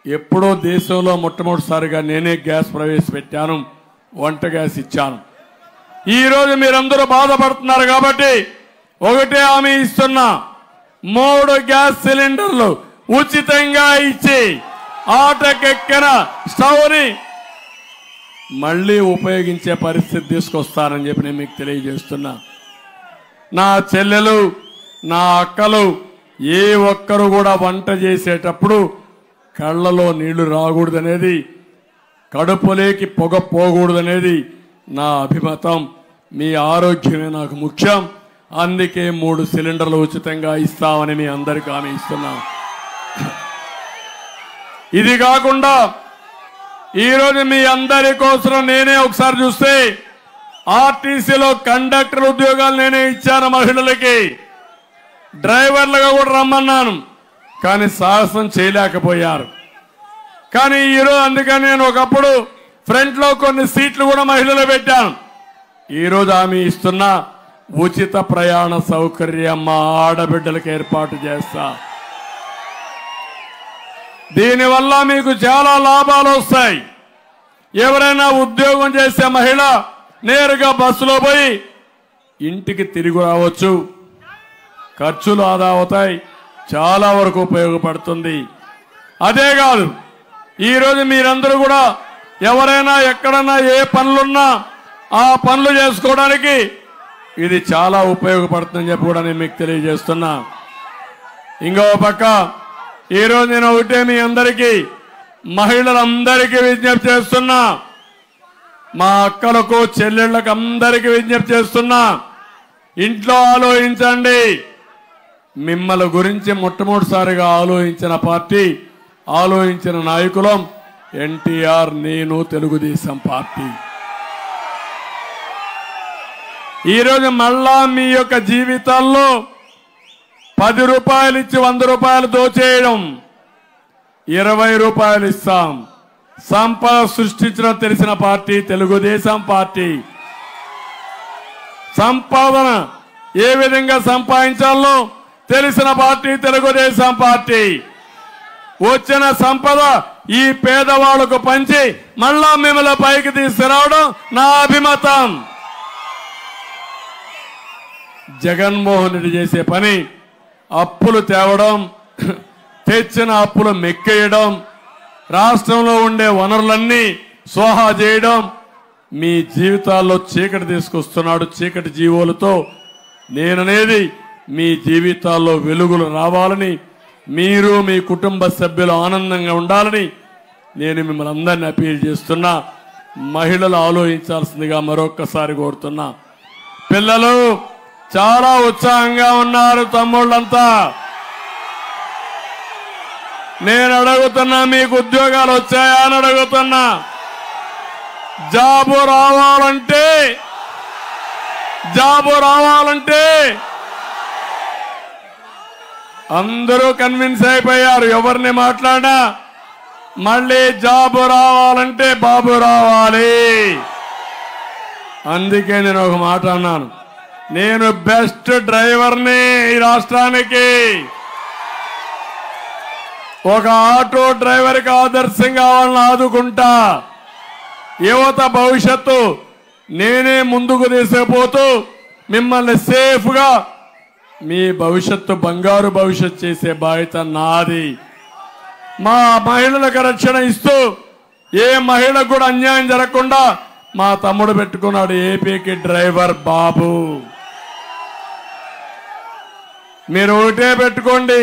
ఎప్పుడో దేశంలో మొట్టమొదటిసారిగా నేనే గ్యాస్ ప్రవేశపెట్టాను, వంట గ్యాస్ ఇచ్చాను. ఈరోజు మీరందరూ బాధపడుతున్నారు కాబట్టి ఒకటే హామీ ఇస్తున్నా, 3 గ్యాస్ సిలిండర్లు ఉచితంగా ఇచ్చి ఆటకెక్కిన స్టవ్ని మళ్ళీ ఉపయోగించే పరిస్థితి తీసుకొస్తానని చెప్పి నేను మీకు తెలియజేస్తున్నా. నా చెల్లెలు, నా అక్కలు ఏ ఒక్కరు కూడా వంట చేసేటప్పుడు కళ్ళలో నీళ్లు రాకూడదనేది, కడుపులోకి పొగ పోకూడదనేది నా అభిమతం. మీ ఆరోగ్యమే నాకు ముఖ్యం. అందుకే 3 సిలిండర్లు ఉచితంగా ఇస్తామని మీ అందరికీ హామీ ఇస్తున్నా. ఇది కాకుండా ఈరోజు మీ అందరి కోసం నేనే ఒకసారి చూస్తే ఆర్టీసీలో కండక్టర్ ఉద్యోగాలు నేనే ఇచ్చాను మహిళలకి. డ్రైవర్లుగా కూడా రమ్మన్నాను, కానీ సాహసం చేయలేకపోయారు. కానీ ఈరోజు అందుకని నేను ఒకప్పుడు ఫ్రంట్ లో కొన్ని సీట్లు కూడా మహిళలు పెట్టాను. ఈరోజు హామీ ఇస్తున్నా, ఉచిత ప్రయాణ సౌకర్యం మా ఆడబిడ్డలకు ఏర్పాటు చేస్తా. దీనివల్ల మీకు చాలా లాభాలు వస్తాయి. ఎవరైనా ఉద్యోగం చేసే మహిళ నేరుగా బస్సులో పోయి ఇంటికి తిరిగి రావచ్చు, ఖర్చులు ఆదా అవుతాయి, చాలా వరకు ఉపయోగపడుతుంది. అదే కాదు, ఈరోజు మీరందరూ కూడా ఎవరైనా ఎక్కడన్నా ఏ పనులున్నా ఆ పనులు చేసుకోవడానికి ఇది చాలా ఉపయోగపడుతుందని చెప్పి కూడా నేను మీకు తెలియజేస్తున్నా. ఇంకో పక్క ఈరోజు నేను ఒకటే మీ అందరికీ, మహిళలందరికీ విజ్ఞప్తి చేస్తున్నా, మా అక్కలకు చెల్లెళ్లకు అందరికీ విజ్ఞప్తి చేస్తున్నా, ఇంట్లో ఆలోచించండి. మిమ్మల్ని గురించి మొట్టమొదటిసారిగా ఆలోచించిన పార్టీ, ఆలోచించిన నాయకులం ఎన్టీఆర్, నేను, తెలుగుదేశం పార్టీ. ఈరోజు మళ్ళా మీ యొక్క జీవితాల్లో 10 రూపాయలు ఇచ్చి 100 రూపాయలు దోచేయడం, 20 రూపాయలు ఇస్తాం. సంపద సృష్టించడం తెలిసిన పార్టీ తెలుగుదేశం పార్టీ. సంపాదన ఏ విధంగా సంపాదించాలో తెలిసిన పార్టీ తెలుగుదేశం పార్టీ. వచ్చిన సంపద ఈ పేదవాళ్లకు పంచి మళ్ళా మిమ్మల్ని పైకి తీసుకురావడం నా అభిమతం. జగన్మోహన్ రెడ్డి చేసే పని అప్పులు తేవడం, తెచ్చిన అప్పులు మెక్కేయడం, రాష్ట్రంలో ఉండే వనరులన్నీ స్వాహా చేయడం, మీ జీవితాల్లో చీకటి తీసుకొస్తున్నాడు. చీకటి జీవోలతో నేననేది మీ జీవితాల్లో వెలుగులు రావాలని, మీరు మీ కుటుంబ సభ్యులు ఆనందంగా ఉండాలని నేను మిమ్మల్ని అందరినీ అపీల్ చేస్తున్నా. మహిళలు ఆలోచించాల్సిందిగా మరొక్కసారి కోరుతున్నా. పిల్లలు చాలా ఉత్సాహంగా ఉన్నారు. తమ్ముళ్ళంతా నేను అడుగుతున్నా, మీకు ఉద్యోగాలు వచ్చాయా అని అడుగుతున్నా. జాబు రావాలంటే అందరూ కన్విన్స్ అయిపోయారు. ఎవరిని మాట్లాడా మళ్ళీ జాబు రావాలంటే బాబు రావాలి. అందుకే నేను ఒక మాట అన్నాను, నేను బెస్ట్ డ్రైవర్ని ఈ రాష్ట్రానికి. ఒక ఆటో డ్రైవర్కి ఆదర్శంగా వాళ్ళని ఆదుకుంటా. యువత భవిష్యత్తు నేనే ముందుకు తీసుకుపోతూ మిమ్మల్ని సేఫ్గా మీ భవిష్యత్తు బంగారు భవిష్యత్తు చేసే బాధ్యత నాది. మా మహిళలకు రక్షణ ఇస్తూ ఏ మహిళకు కూడా అన్యాయం జరగకుండా మా తమ్ముడు పెట్టుకున్నాడు ఏపీకి డ్రైవర్ బాబు. మీరు ఒకటే పెట్టుకోండి,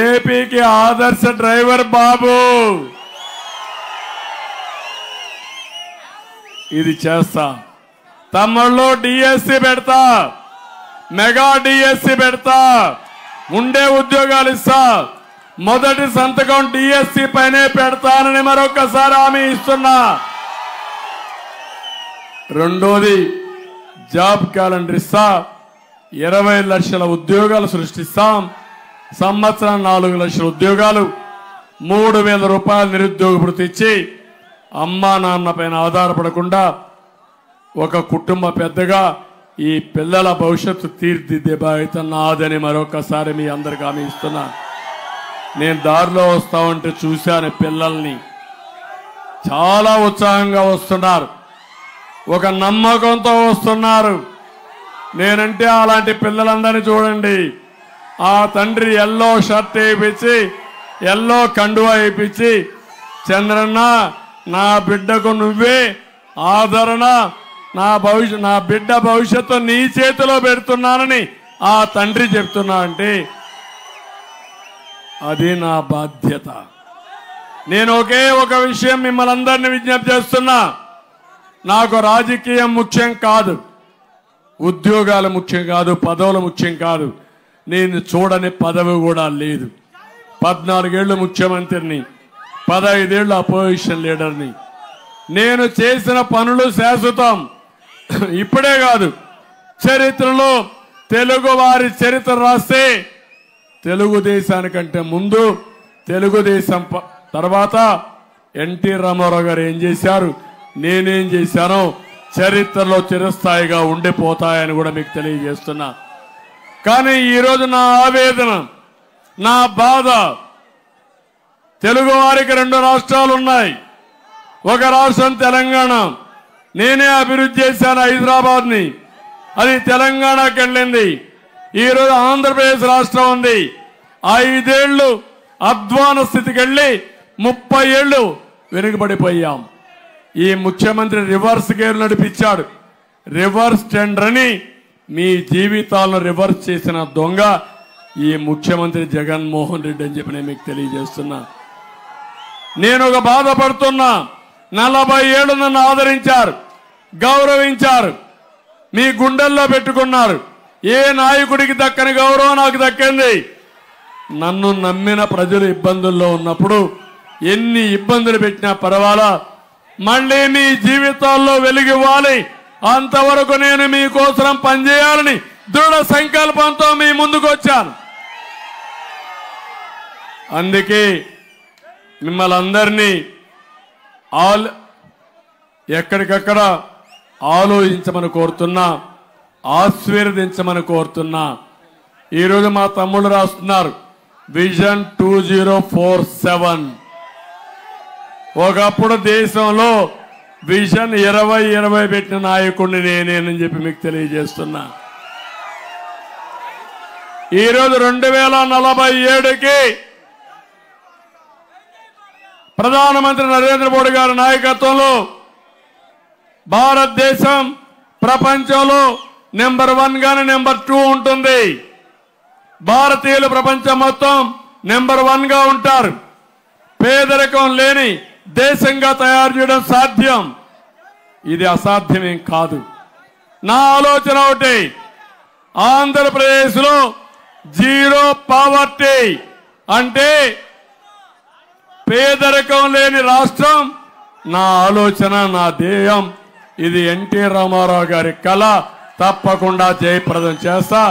ఏపీకి ఆదర్శ డ్రైవర్ బాబు. ఇది చేస్తా. తమ్ముళ్ళు డిఎస్సి పెడతా, మెగా డిఎస్సి పెడతా, ఉండే ఉద్యోగాలు ఇస్తా. మొదటి సంతకం డిఎస్సి పైనే పెడతానని మరొకసారి హామీ ఇస్తున్నా. రెండోది జాబ్ క్యాలెండర్ ఇస్తా. 20 లక్షల ఉద్యోగాలు సృష్టిస్తాం. సంవత్సరం 4 లక్షల ఉద్యోగాలు, 3,000 రూపాయలు నిరుద్యోగ భృతి ఇచ్చి అమ్మా నాన్న పైన ఆధారపడకుండా ఒక కుటుంబ పెద్దగా ఈ పిల్లల భవిష్యత్తు తీర్చిదిద్దే బాధ్యత నాదని మరొకసారి మీ అందరికీ హామీ ఇస్తున్నా. నేను దారిలో వస్తా ఉంటే చూశాను పిల్లల్ని, చాలా ఉత్సాహంగా వస్తున్నారు, ఒక నమ్మకంతో వస్తున్నారు. నేనంటే అలాంటి పిల్లలందరినీ చూడండి. ఆ తండ్రి ఎల్లో షర్ట్ వేయించి, ఎల్లో కండువా వేయించి, చంద్రన్న నా బిడ్డకు నువ్వే ఆదరణ, నా బిడ్డ భవిష్యత్తు నీ చేతిలో పెడుతున్నానని ఆ తండ్రి చెప్తున్నా అంటే అది నా బాధ్యత. నేను ఒకే ఒక విషయం మిమ్మల్ని అందరినీ విజ్ఞప్తి చేస్తున్నా. నాకు రాజకీయం ముఖ్యం కాదు, ఉద్యోగాలు ముఖ్యం కాదు, పదవులు ముఖ్యం కాదు. నేను చూడని పదవి కూడా లేదు. 14 ఏళ్ళు ముఖ్యమంత్రిని, 15 ఏళ్ళు అపోజిషన్ లీడర్ని. నేను చేసిన పనులు శాశ్వతం. ఇప్పుడే కాదు, చరిత్రలో తెలుగు వారి చరిత్ర రాస్తే తెలుగుదేశానికంటే ముందు, తెలుగుదేశం తర్వాత ఎన్టీ రామారావు గారు ఏం చేశారు, నేనేం చేశానో చరిత్రలో చిరస్థాయిగా ఉండిపోతాయని కూడా మీకు తెలియజేస్తున్నా. కానీ ఈరోజు నా ఆవేదన, నా బాధ, తెలుగు వారికి 2 రాష్ట్రాలు ఉన్నాయి. ఒక రాష్ట్రం తెలంగాణ. నేనే అభివృద్ధి చేశాను హైదరాబాద్ని, అది తెలంగాణకి వెళ్ళింది. ఈరోజు ఆంధ్రప్రదేశ్ రాష్ట్రం ఉంది. 5 ఏళ్లు అధ్వాన స్థితికి వెళ్ళి 30 ఏళ్లు వెనుకబడిపోయాం. ఈ ముఖ్యమంత్రి రివర్స్ గేర్ నడిపించాడు. రివర్స్ టెండర్ అని మీ జీవితాలను రివర్స్ చేసిన దొంగ ఈ ముఖ్యమంత్రి జగన్మోహన్ రెడ్డి అని చెప్పి నేను మీకు తెలియజేస్తున్నా. నేను ఒక బాధపడుతున్నా. 40 ఏళ్ళు నన్ను ఆదరించారు, గౌరవించారు, మీ గుండెల్లో పెట్టుకున్నారు. ఏ నాయకుడికి దక్కని గౌరవం నాకు దక్కింది. నన్ను నమ్మిన ప్రజలు ఇబ్బందుల్లో ఉన్నప్పుడు ఎన్ని ఇబ్బందులు పెట్టినా పర్వాలా, మళ్ళీ మీ జీవితాల్లో వెలుగివ్వాలి, అంతవరకు నేను మీకోసం పనిచేయాలని దృఢ సంకల్పంతో మీ ముందుకు వచ్చాను. అందుకే మిమ్మల్ని అందరినీ ఎక్కడికక్కడ ఆలోచించమని కోరుతున్నా, ఆశీర్వదించమని కోరుతున్నా. ఈరోజు మా తమ్ముళ్ళు రాస్తున్నారు విజన్ 2047. ఒకప్పుడు దేశంలో విజన్ 2020 పెట్టిన నాయకుడిని నేనేనని చెప్పి మీకు తెలియజేస్తున్నా. ఈరోజు 2047కి ప్రధానమంత్రి నరేంద్ర మోడీ గారి నాయకత్వంలో భారతదేశం ప్రపంచంలో నెంబర్ 1 గాని నెంబర్ 2 ఉంటుంది. భారతీయులు ప్రపంచం మొత్తం నెంబర్ 1 గా ఉంటారు. పేదరికం లేని దేశంగా తయారు చేయడం సాధ్యం. ఇది అసాధ్యమేం కాదు. నా ఆలోచన ఒకటి, ఆంధ్రప్రదేశ్లో జీరో పావర్టీ అంటే పేదరికం లేని రాష్ట్రం నా ఆలోచన, నా ధ్యేయం. ఇది ఎన్టీ రామారావు గారి కళ. తప్పకుండా జయప్రదం చేస్తా.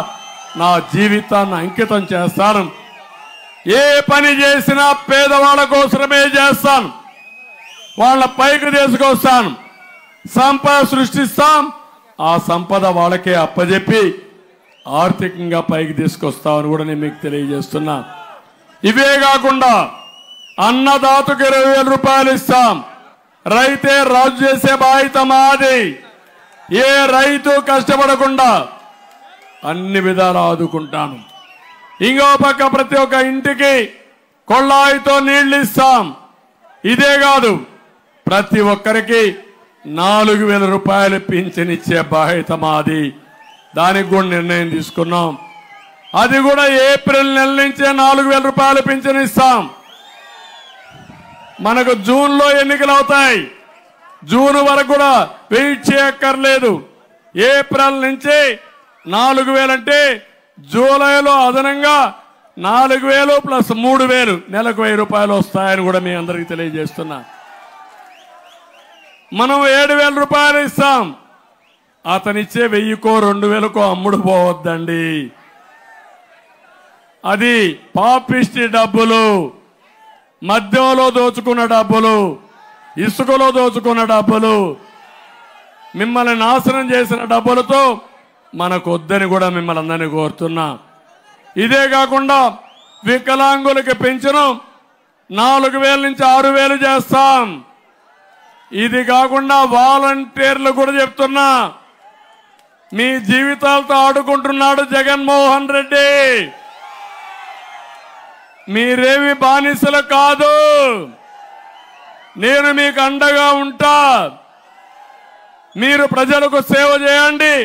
నా జీవితాన్ని అంకితం చేస్తాను. ఏ పని చేసినా పేదవాళ్ళ కోసమే చేస్తాను. వాళ్ళ పైకి తీసుకొస్తాను. సంపద సృష్టిస్తాం. ఆ సంపద వాళ్ళకే అప్పజెప్పి ఆర్థికంగా పైకి తీసుకొస్తామని కూడా నేను మీకు తెలియజేస్తున్నా. ఇవే కాకుండా అన్నదాతకు 20,000 రూపాయలు ఇస్తాం. రైతే రాజు చేసే బాధ్యత మాది. ఏ రైతు కష్టపడకుండా అన్ని విధాలు ఆదుకుంటాను. ఇంకో పక్క ప్రతి ఒక్క ఇంటికి కొళ్ళాయితో నీళ్లు ఇస్తాం. ఇదే కాదు, ప్రతి ఒక్కరికి 4,000 రూపాయలు పింఛన్ ఇచ్చే బాధ్యత మాది. దానికి కూడా నిర్ణయం తీసుకున్నాం. అది కూడా ఏప్రిల్ నెల నుంచే 4,000 రూపాయలు పింఛన్ ఇస్తాం. మనకు జూన్లో ఎన్నికలు అవుతాయి. జూన్ వరకు కూడా వెయిట్ చేయక్కర్లేదు. ఏప్రిల్ నుంచి 4,000 అంటే జూలైలో అదనంగా 4,000 ప్లస్ 3,000 నెలకు 1,000 రూపాయలు వస్తాయని కూడా మీ అందరికీ తెలియజేస్తున్నా. మనం 7,000 రూపాయలు ఇస్తాం. అతనిచ్చే 1,000కో 2,000కో అమ్ముడు పోవద్దండి. అది పాపిష్టి డబ్బులు, మద్యంలో దోచుకున్న డబ్బులు, ఇసుకలో దోచుకున్న డబ్బులు, మిమ్మల్ని నాశనం చేసిన డబ్బులతో మనకు వద్దని కూడా మిమ్మల్ని అందరినీ కోరుతున్నా. ఇదే కాకుండా వికలాంగులకి పెంచను 4,000 నుంచి 6,000 చేస్తాం. ఇది కాకుండా వాలంటీర్లు కూడా చెప్తున్నా, మీ జీవితాలతో ఆడుకుంటున్నాడు జగన్మోహన్ రెడ్డి. మీరేమి బానిసలు కాదు. నేను మీకు అండగా ఉంటా. మీరు ప్రజలకు సేవ చేయండి,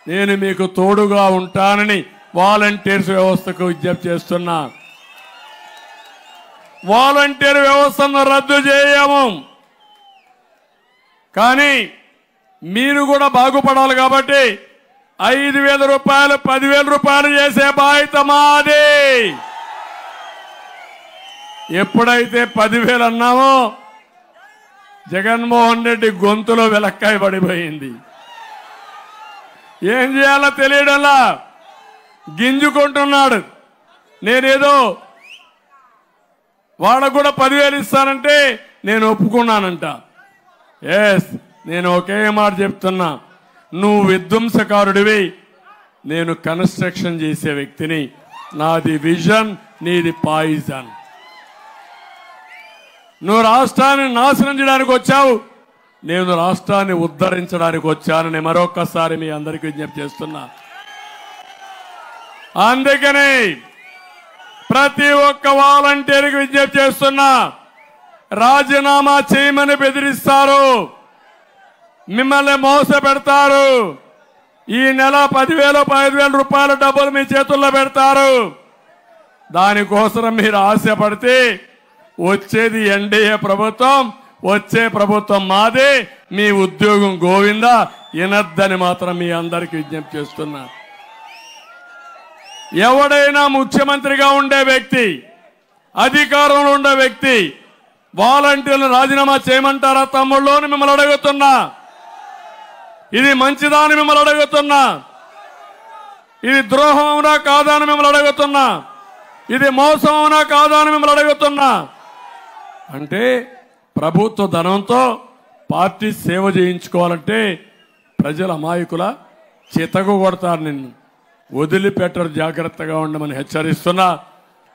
నేను మీకు తోడుగా ఉంటానని వాలంటీర్స్ వ్యవస్థకు విజ్ఞప్తి చేస్తున్నా. వాలంటీర్ వ్యవస్థను రద్దు చేయము, కానీ మీరు కూడా బాగుపడాలి కాబట్టి 5,000 రూపాయలు 10,000 రూపాయలు చేసే బాధ్యత మాది. ఎప్పుడైతే 10,000 అన్నామో జగన్మోహన్ రెడ్డి గొంతులో వెలక్కాయ పడిపోయింది. ఏం చేయాలో తెలియడంలా గింజుకుంటున్నాడు. నేనేదో వాళ్ళకు కూడా 10,000 ఇస్తానంటే నేను ఒప్పుకున్నానంట. ఎస్, నేను ఒకే మాట చెప్తున్నా, నువ్వు విధ్వంసకారుడివి, నేను కన్స్ట్రక్షన్ చేసే వ్యక్తిని. నాది విజన్, నీది పాయిజన్. నువ్వు రాష్ట్రాన్ని నాశనం చేయడానికి వచ్చావు, నేను రాష్ట్రాన్ని ఉద్ధరించడానికి వచ్చానని మరొక్కసారి మీ అందరికీ విజ్ఞప్తి చేస్తున్నా. అందుకని ప్రతి ఒక్క వాలంటీర్కి విజ్ఞప్తి చేస్తున్నా, రాజీనామా చేయమని బెదిరిస్తారు, మిమ్మల్ని మోస పెడతారు. ఈ నెల 10,000 15,000 రూపాయల డబ్బులు మీ చేతుల్లో పెడతారు. దానికోసం మీరు ఆశపడితే వచ్చేది ఎన్డీఏ ప్రభుత్వం, వచ్చే ప్రభుత్వం మాదే. మీ ఉద్యోగం గోవిందా, వినద్దని మాత్రం మీ అందరికీ విజ్ఞప్తి చేస్తున్నా. ఎవడైనా ముఖ్యమంత్రిగా ఉండే వ్యక్తి, అధికారంలో ఉండే వ్యక్తి వాలంటీర్లు రాజీనామా చేయమంటారా తమ్ముళ్ళు అని మిమ్మల్ని అడుగుతున్నా. ఇది మంచిదా అని మిమ్మల్ని అడుగుతున్నా. ఇది ద్రోహం అవునా కాదా అని మిమ్మల్ని అడుగుతున్నా. ఇది మోసం అవునా కాదా అని మిమ్మల్ని అడుగుతున్నా. అంటే ప్రభుత్వ ధనంతో పార్టీ సేవ చేయించుకోవాలంటే ప్రజల అమాయకుల చితకు కొడతారు, నిన్ను వదిలిపెట్టరు. జాగ్రత్తగా ఉండమని హెచ్చరిస్తున్నా.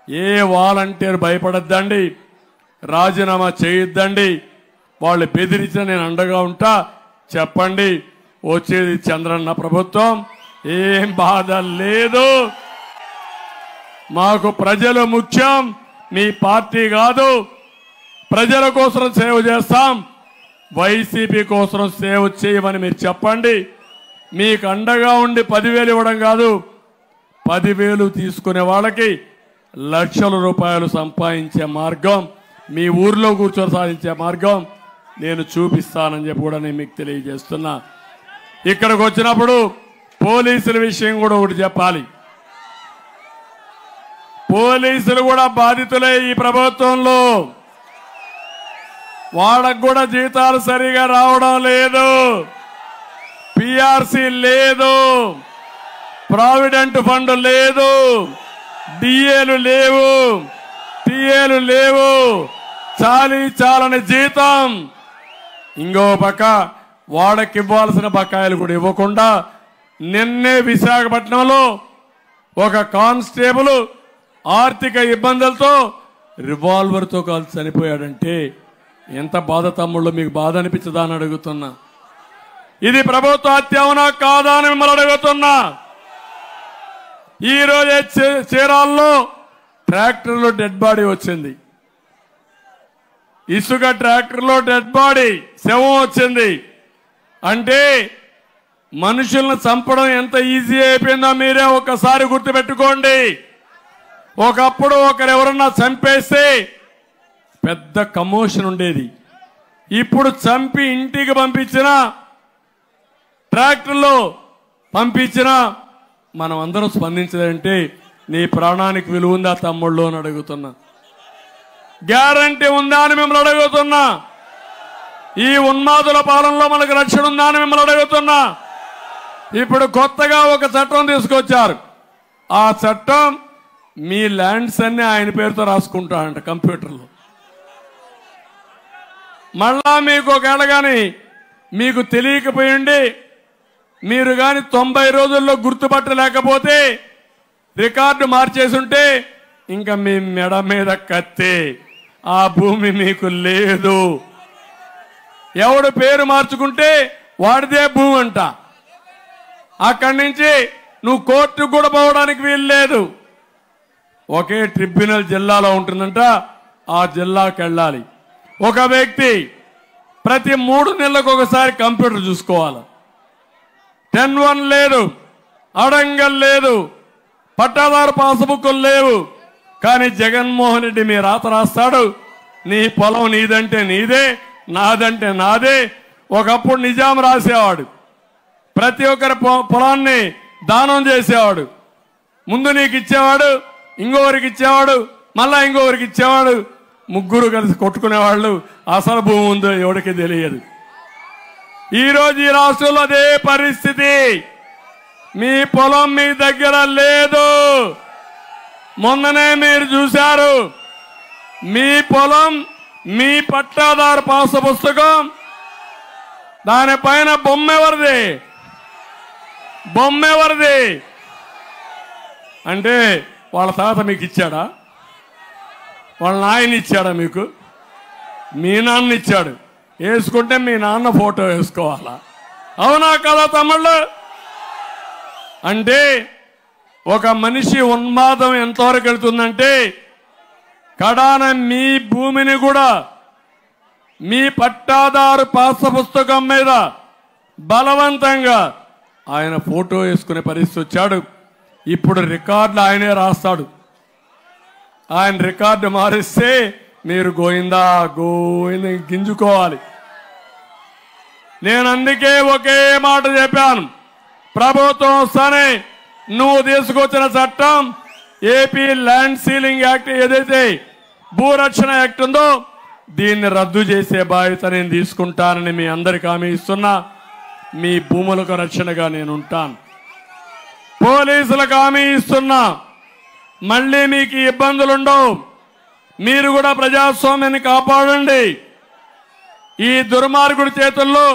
ఏ వాలంటీర్ భయపడద్దండి, రాజీనామా చేయొద్దండి. వాళ్ళు బెదిరించిన నేను అండగా ఉంటా. చెప్పండి, వచ్చేది చంద్రన్న ప్రభుత్వం, ఏం బాధ లేదు. మాకు ప్రజలు ముఖ్యం, మీ పార్టీ కాదు. ప్రజల కోసం సేవ చేస్తాం, వైసీపీ కోసం సేవ చేయమని మీరు చెప్పండి. మీకు అండగా ఉండి 10,000 ఇవ్వడం కాదు, 10,000 తీసుకునే వాళ్ళకి లక్షల రూపాయలు సంపాదించే మార్గం, మీ ఊర్లో కూర్చొని సాధించే మార్గం నేను చూపిస్తానని చెప్పి కూడా నేను మీకు తెలియజేస్తున్నా. ఇక్కడికి వచ్చినప్పుడు పోలీసుల విషయం కూడా ఒకటి చెప్పాలి. పోలీసులు కూడా బాధితులే ఈ ప్రభుత్వంలో. వాళ్ళకు కూడా జీతాలు సరిగా రావడం లేదు, పిఆర్సీ లేదు, ప్రావిడెంట్ ఫండ్ లేదు, డిఏలు లేవు, టీఏలు లేవు, చాలని జీతం. ఇంకో పక్క వాళ్ళకి ఇవ్వాల్సిన బకాయిలు కూడా ఇవ్వకుండా నిన్నే విశాఖపట్నంలో ఒక కానిస్టేబుల్ ఆర్థిక ఇబ్బందులతో రివాల్వర్తో కాల్చి చనిపోయాడంటే ఎంత బాధ తమ్ముళ్ళు, మీకు బాధ అనిపించదా అని అడుగుతున్నా. ఇది ప్రభుత్వ హత్య అవునా కాదా అని మిమ్మల్ని అడుగుతున్నా. ఈరోజే చీరాల్లో ట్రాక్టర్లో డెడ్ బాడీ వచ్చింది, ఇసుక ట్రాక్టర్లో డెడ్ బాడీ శవం వచ్చింది. అంటే మనుషులను చంపడం ఎంత ఈజీ అయిపోయిందో మీరే ఒకసారి గుర్తుపెట్టుకోండి. ఒకప్పుడు ఒకరెవరన్నా చంపేస్తే పెద్ద కమోషన్ ఉండేది. ఇప్పుడు చంపి ఇంటికి పంపించిన, ట్రాక్టర్లో పంపించిన మనం అందరం స్పందించదంటే నీ ప్రాణానికి విలువ ఉందా తమ్ముళ్ళు అని అడుగుతున్నా. గ్యారంటీ ఉందా అని మిమ్మల్ని అడుగుతున్నా. ఈ ఉన్మాదుల పాలనలో మనకు రక్షణ ఉందా అని మిమ్మల్ని అడుగుతున్నా. ఇప్పుడు కొత్తగా ఒక చట్టం తీసుకొచ్చారు. ఆ చట్టం మీ ల్యాండ్స్ అన్ని ఆయన పేరుతో రాసుకుంటాడంట కంప్యూటర్లో. మళ్ళా మీకు ఒకవేళ కానీ మీకు తెలియకపోయింది, మీరు కానీ 90 రోజుల్లో గుర్తుపట్టలేకపోతే రికార్డు మార్చేసుంటే ఇంకా మీ మెడ మీద కత్తే, ఆ భూమి మీకు లేదు. ఎవడు పేరు మార్చుకుంటే వాడిదే భూమి అంట. అక్కడి నుంచి నువ్వు కోర్టుకు కూడా పోవడానికి వీలు లేదు. ఒకే ట్రిబ్యునల్ జిల్లాలో ఉంటుందంట, ఆ జిల్లాకి వెళ్ళాలి. ఒక వ్యక్తి ప్రతి 3 నెలలకు ఒకసారి కంప్యూటర్ చూసుకోవాలి. 10-1 లేదు, అడంగల్ లేదు, పట్టాదారు పాస్బుక్లు లేవు. కానీ జగన్మోహన్ రెడ్డి మీ రాత రాస్తాడు, నీ పొలం నీదంటే నీదే, నాదంటే నాదే. ఒకప్పుడు నిజాం రాసేవాడు, ప్రతి ఒక్కరి పొలాన్ని దానం చేసేవాడు. ముందు నీకు ఇచ్చేవాడు, ఇంకొకరికి ఇచ్చేవాడు, మళ్ళా ఇంకొకరికి ఇచ్చేవాడు. ముగ్గురు కలిసి కొట్టుకునేవాళ్ళు. అసలు భూమి ఉందో ఎవరికి తెలియదు. ఈరోజు ఈ రాష్ట్రంలో అదే పరిస్థితి. మీ పొలం మీ దగ్గర లేదు. మొన్ననే మీరు చూశారు, మీ పొలం, మీ పట్టాదారు పాస్ పుస్తకం, దానిపైన బొమ్మెవరిది? బొమ్మెవరిది అంటే వాళ్ళ తాత మీకు ఇచ్చాడా? వాళ్ళ నాయన ఇచ్చాడా? మీకు మీ నాన్న ఇచ్చాడు. వేసుకుంటే మీ నాన్న ఫోటో వేసుకోవాలా? అవునా కదా తమ్ముళ్ళు? అంటే ఒక మనిషి ఉన్మాదం ఎంతవరకు వెళ్తుందంటే కడాన మీ భూమిని కూడా మీ పట్టాదారు పాస్ పుస్తకం మీద బలవంతంగా ఆయన ఫోటో వేసుకునే పరిస్థితి వచ్చాడు. ఇప్పుడు రికార్డులు ఆయనే రాస్తాడు. ఆయన రికార్డు మారిస్తే మీరు గోయిందా గోయిందా గింజుకోవాలి. నేను అందుకే ఒకే మాట చెప్పాను, ప్రభుత్వం వస్తానే నువ్వు తీసుకొచ్చిన చట్టం ఏపీ ల్యాండ్ సీలింగ్ యాక్ట్ ఏదైతే భూరక్షణ యాక్ట్ ఉందో దీన్ని రద్దు చేసే బాధ్యత నేను తీసుకుంటానని మీ అందరికి హామీ ఇస్తున్నా. మీ భూములకు రక్షణగా నేను ఉంటాను. పోలీసులకు హామీ ఇస్తున్నా. మళ్ళీ మీకు ఇబ్బందులుండవు. మీరు కూడా ప్రజాస్వామ్యాన్ని కాపాడండి. ఈ దుర్మార్గుడి చేతుల్లో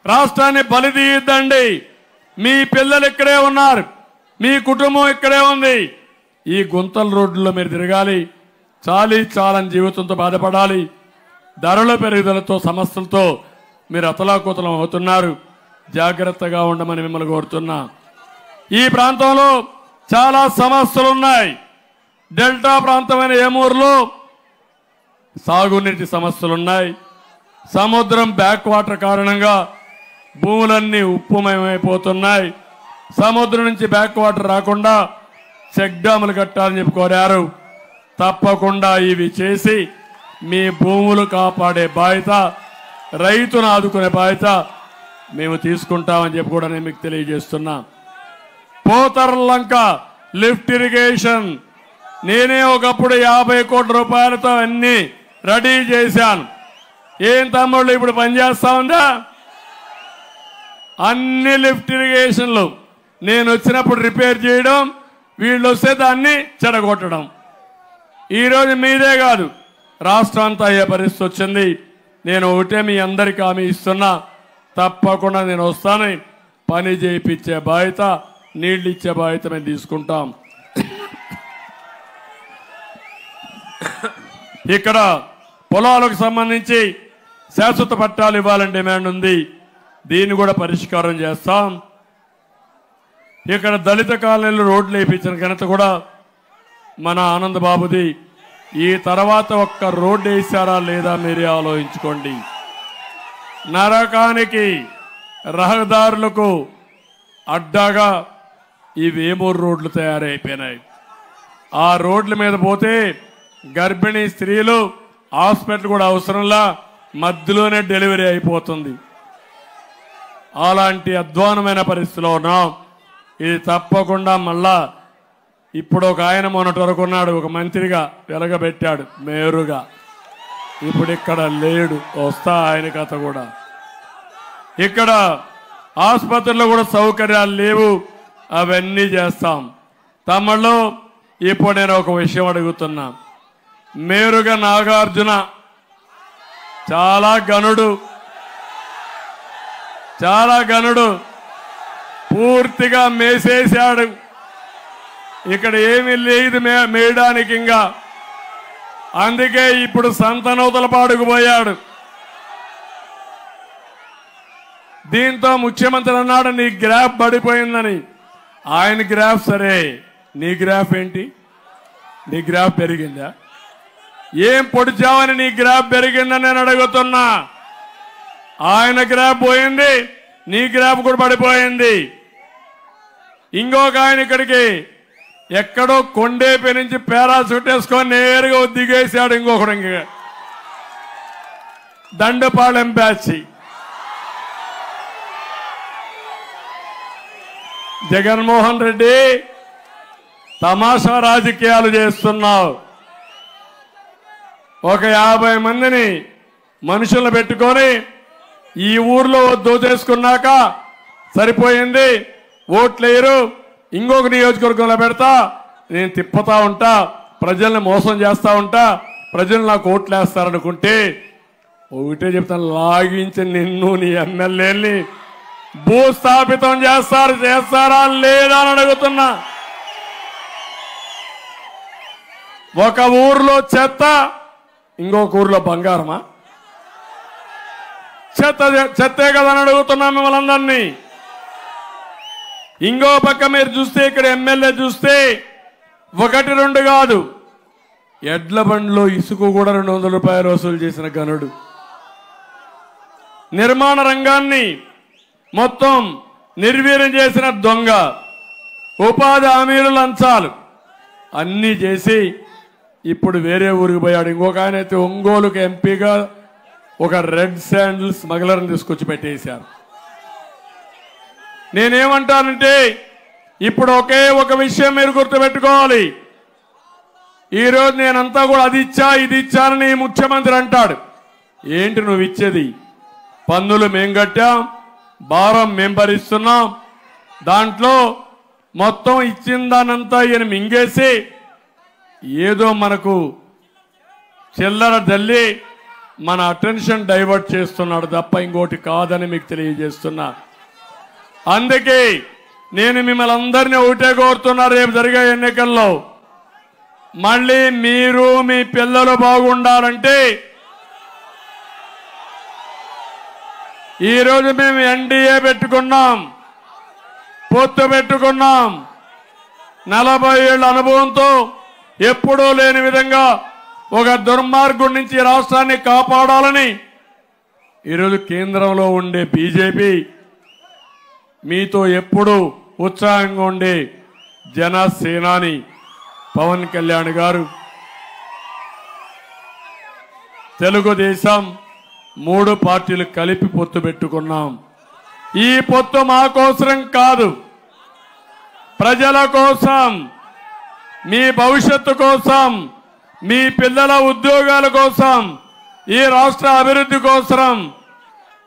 రాష్ట్రాన్ని బలిదీయద్దండి. మీ పిల్లలు ఇక్కడే ఉన్నారు, మీ కుటుంబం ఇక్కడే ఉంది. ఈ గుంతల రోడ్లలో మీరు తిరగాలి, చాలని జీవితంతో బాధపడాలి. ధరల పెరుగుదలతో సమస్యలతో మీరు అతలాకుతలం అవుతున్నారు. జాగ్రత్తగా ఉండమని మిమ్మల్ని కోరుతున్నా. ఈ ప్రాంతంలో చాలా సమస్యలున్నాయి. డెల్టా ప్రాంతమైన ఏమూరులో సాగునీటి సమస్యలున్నాయి. సముద్రం బ్యాక్ వాటర్ కారణంగా భూములన్నీ ఉప్పుమయమైపోతున్నాయి. సముద్రం నుంచి బ్యాక్ వాటర్ రాకుండా చెక్ డ్యాములు కట్టాలని చెప్పి కోరారు. తప్పకుండా ఇవి చేసి మీ భూములు కాపాడే బాధ్యత, రైతును ఆదుకునే బాధ్యత మేము తీసుకుంటామని చెప్పి కూడా నేను మీకు తెలియజేస్తున్నా. పోతర్లంక లిఫ్ట్ ఇరిగేషన్ నేనే ఒకప్పుడు 50 కోట్ల రూపాయలతో అన్ని రెడీ చేశాను. ఏం తమ్ముళ్ళు ఇప్పుడు పనిచేస్తా ఉందా? అన్ని లిఫ్ట్ ఇరిగేషన్లు నేను వచ్చినప్పుడు రిపేర్ చేయడం, వీళ్ళు వస్తే దాన్ని చెడగొట్టడం. ఈరోజు మీదే కాదు, రాష్ట్రం అంతా అయ్యే పరిస్థితి వచ్చింది. నేను ఒకటే మీ అందరికీ హామీ ఇస్తున్నా, తప్పకుండా నేను వస్తాను. పని చేయించే బాధ్యత, నీళ్ళు ఇచ్చే బాధ్యత మేము తీసుకుంటాం. ఇక్కడ పొలాలకు సంబంధించి శాశ్వత పట్టాలు ఇవ్వాలని డిమాండ్ ఉంది. దీన్ని కూడా పరిష్కారం చేస్తాం. ఇక్కడ దళిత కాలనీలు రోడ్లు వేయించిన ఘనత కూడా మన ఆనంద్ బాబుది. ఈ తర్వాత ఒక్క రోడ్డు వేసారా లేదా మీరే ఆలోచించుకోండి. నరకానికి రహదారులకు అడ్డాగా ఈ వేమూరు రోడ్లు తయారైపోయినాయి. ఆ రోడ్ల మీద పోతే గర్భిణీ స్త్రీలు హాస్పిటల్ కూడా అవసరంలా మధ్యలోనే డెలివరీ అయిపోతుంది. అలాంటి అధ్వానమైన పరిస్థితిలో ఉన్నాం. ఇది తప్పకుండా మళ్ళా ఇప్పుడు ఒక ఆయన మొన్నటి వరకు ఉన్నాడు, ఒక మంత్రిగా వెలగబెట్టాడు మేరుగా. ఇప్పుడు ఇక్కడ లేడు, వస్తా ఆయన కథ కూడా. ఇక్కడ ఆసుపత్రుల్లో కూడా సౌకర్యాలు లేవు, అవన్నీ చేస్తాం. తమ్ముళ్ళు ఇప్పుడు నేను ఒక విషయం అడుగుతున్నా. మేరుగా నాగార్జున చాలా గనుడు, పూర్తిగా మేసేశాడు. ఇక్కడ ఏమీ లేదు మేయడానికి ఇంకా. అందుకే ఇప్పుడు సంతనూతల పాడుకు పోయాడు. దీంతో ముఖ్యమంత్రి అన్నాడు నీ గ్రాఫ్ పడిపోయిందని. ఆయన గ్రాఫ్ సరే, నీ గ్రాఫ్ ఏంటి? నీ గ్రాఫ్ పెరిగిందా? ఏం పొడిచావని నీ గ్రాఫ్ పెరిగిందని నేను అడుగుతున్నా. ఆయన గ్రాఫ్ పోయింది, నీ గ్రాఫ్ కూడా పడిపోయింది. ఇంకొక ఆయన ఇక్కడికి ఎక్కడో కొండేపి నుంచి పారాషూట్ వేసుకొని నేరుగా దిగేశాడు. ఇంకొకడు ఇంక దండపాళెం బ్యాచ్. జగన్మోహన్ రెడ్డి తమాషా రాజకీయాలు చేస్తున్నావు. ఒక 50 మందిని మనుషులను పెట్టుకొని ఈ ఊర్లో దోచేసుకున్నాక సరిపోయింది, ఓట్లేరు, ఇంకొక నియోజకవర్గంలో పెడతా, నేను తిప్పుతా ఉంటా, ప్రజల్ని మోసం చేస్తా ఉంటా, ప్రజలు నాకు ఓట్లు వేస్తారనుకుంటే ఒకటే చెప్తాను, లాగించి నిన్ను నీ ఎమ్మెల్యేని భూస్థాపితం చేస్తారా లేదా అని అడుగుతున్నా. ఒక ఊర్లో చెత్త, ఇంకొక ఊర్లో బంగారమా? చెత్తే కదా అని అడుగుతున్నా మిమ్మల్ని అందరినీ. ఇంకో పక్క మీరు చూస్తే ఇక్కడ ఎమ్మెల్యే చూస్తే 1-2 కాదు, ఎడ్ల బండిలో ఇసుక కూడా 200 రూపాయలు వసూలు చేసిన గనుడు. నిర్మాణ రంగాన్ని మొత్తం నిర్వీర్యం చేసిన దొంగ. ఉపాధి హామీలు లంచాలు అన్నీ చేసి ఇప్పుడు వేరే ఊరికి పోయాడు. ఇంకొక ఆయన అయితే ఒంగోలుకు ఎంపీగా ఒక రెడ్ శాండిల్ స్మగ్లర్ని తీసుకొచ్చి పెట్టేశారు. నేనేమంటానంటే ఇప్పుడు ఒకే ఒక విషయం మీరు గుర్తుపెట్టుకోవాలి. ఈరోజు నేనంతా కూడా అది ఇచ్చా ఇది ఇచ్చానని ముఖ్యమంత్రి అంటాడు. ఏంటి నువ్వు ఇచ్చేది? పన్నులు మేం కట్టాం, భారం మేం భరిస్తున్నాం. దాంట్లో మొత్తం ఇచ్చిన దానంతా ఈయన మింగేసి ఏదో మనకు చిల్లర జల్లి మన అటెన్షన్ డైవర్ట్ చేస్తున్నాడు తప్ప ఇంకోటి కాదని మీకు తెలియజేస్తున్నా. అందుకే నేను మిమ్మల్ని అందరినీ ఒకటే కోరుతున్నా, రేపు జరిగే ఎన్నికల్లో మళ్ళీ మీరు మీ పిల్లలు బాగుండాలంటే ఈరోజు మేము ఎన్డీఏ పెట్టుకున్నాం, పొత్తు పెట్టుకున్నాం. 40 ఏళ్ల అనుభవంతో ఎప్పుడూ లేని విధంగా ఒక దుర్మార్గుడి నుంచి రాష్ట్రాన్ని కాపాడాలని ఈరోజు కేంద్రంలో ఉండే బీజేపీ, మీతో ఎప్పుడూ ఉత్సాహంగా ఉండే జనసేనాని పవన్ కళ్యాణ్ గారు, తెలుగుదేశం 3 పార్టీలు కలిపి పొత్తు పెట్టుకున్నాం. ఈ పొత్తు మా కోసం కాదు, ప్రజల కోసం, మీ భవిష్యత్తు కోసం, మీ పిల్లల ఉద్యోగాల కోసం, ఈ రాష్ట్ర అభివృద్ధి కోసం.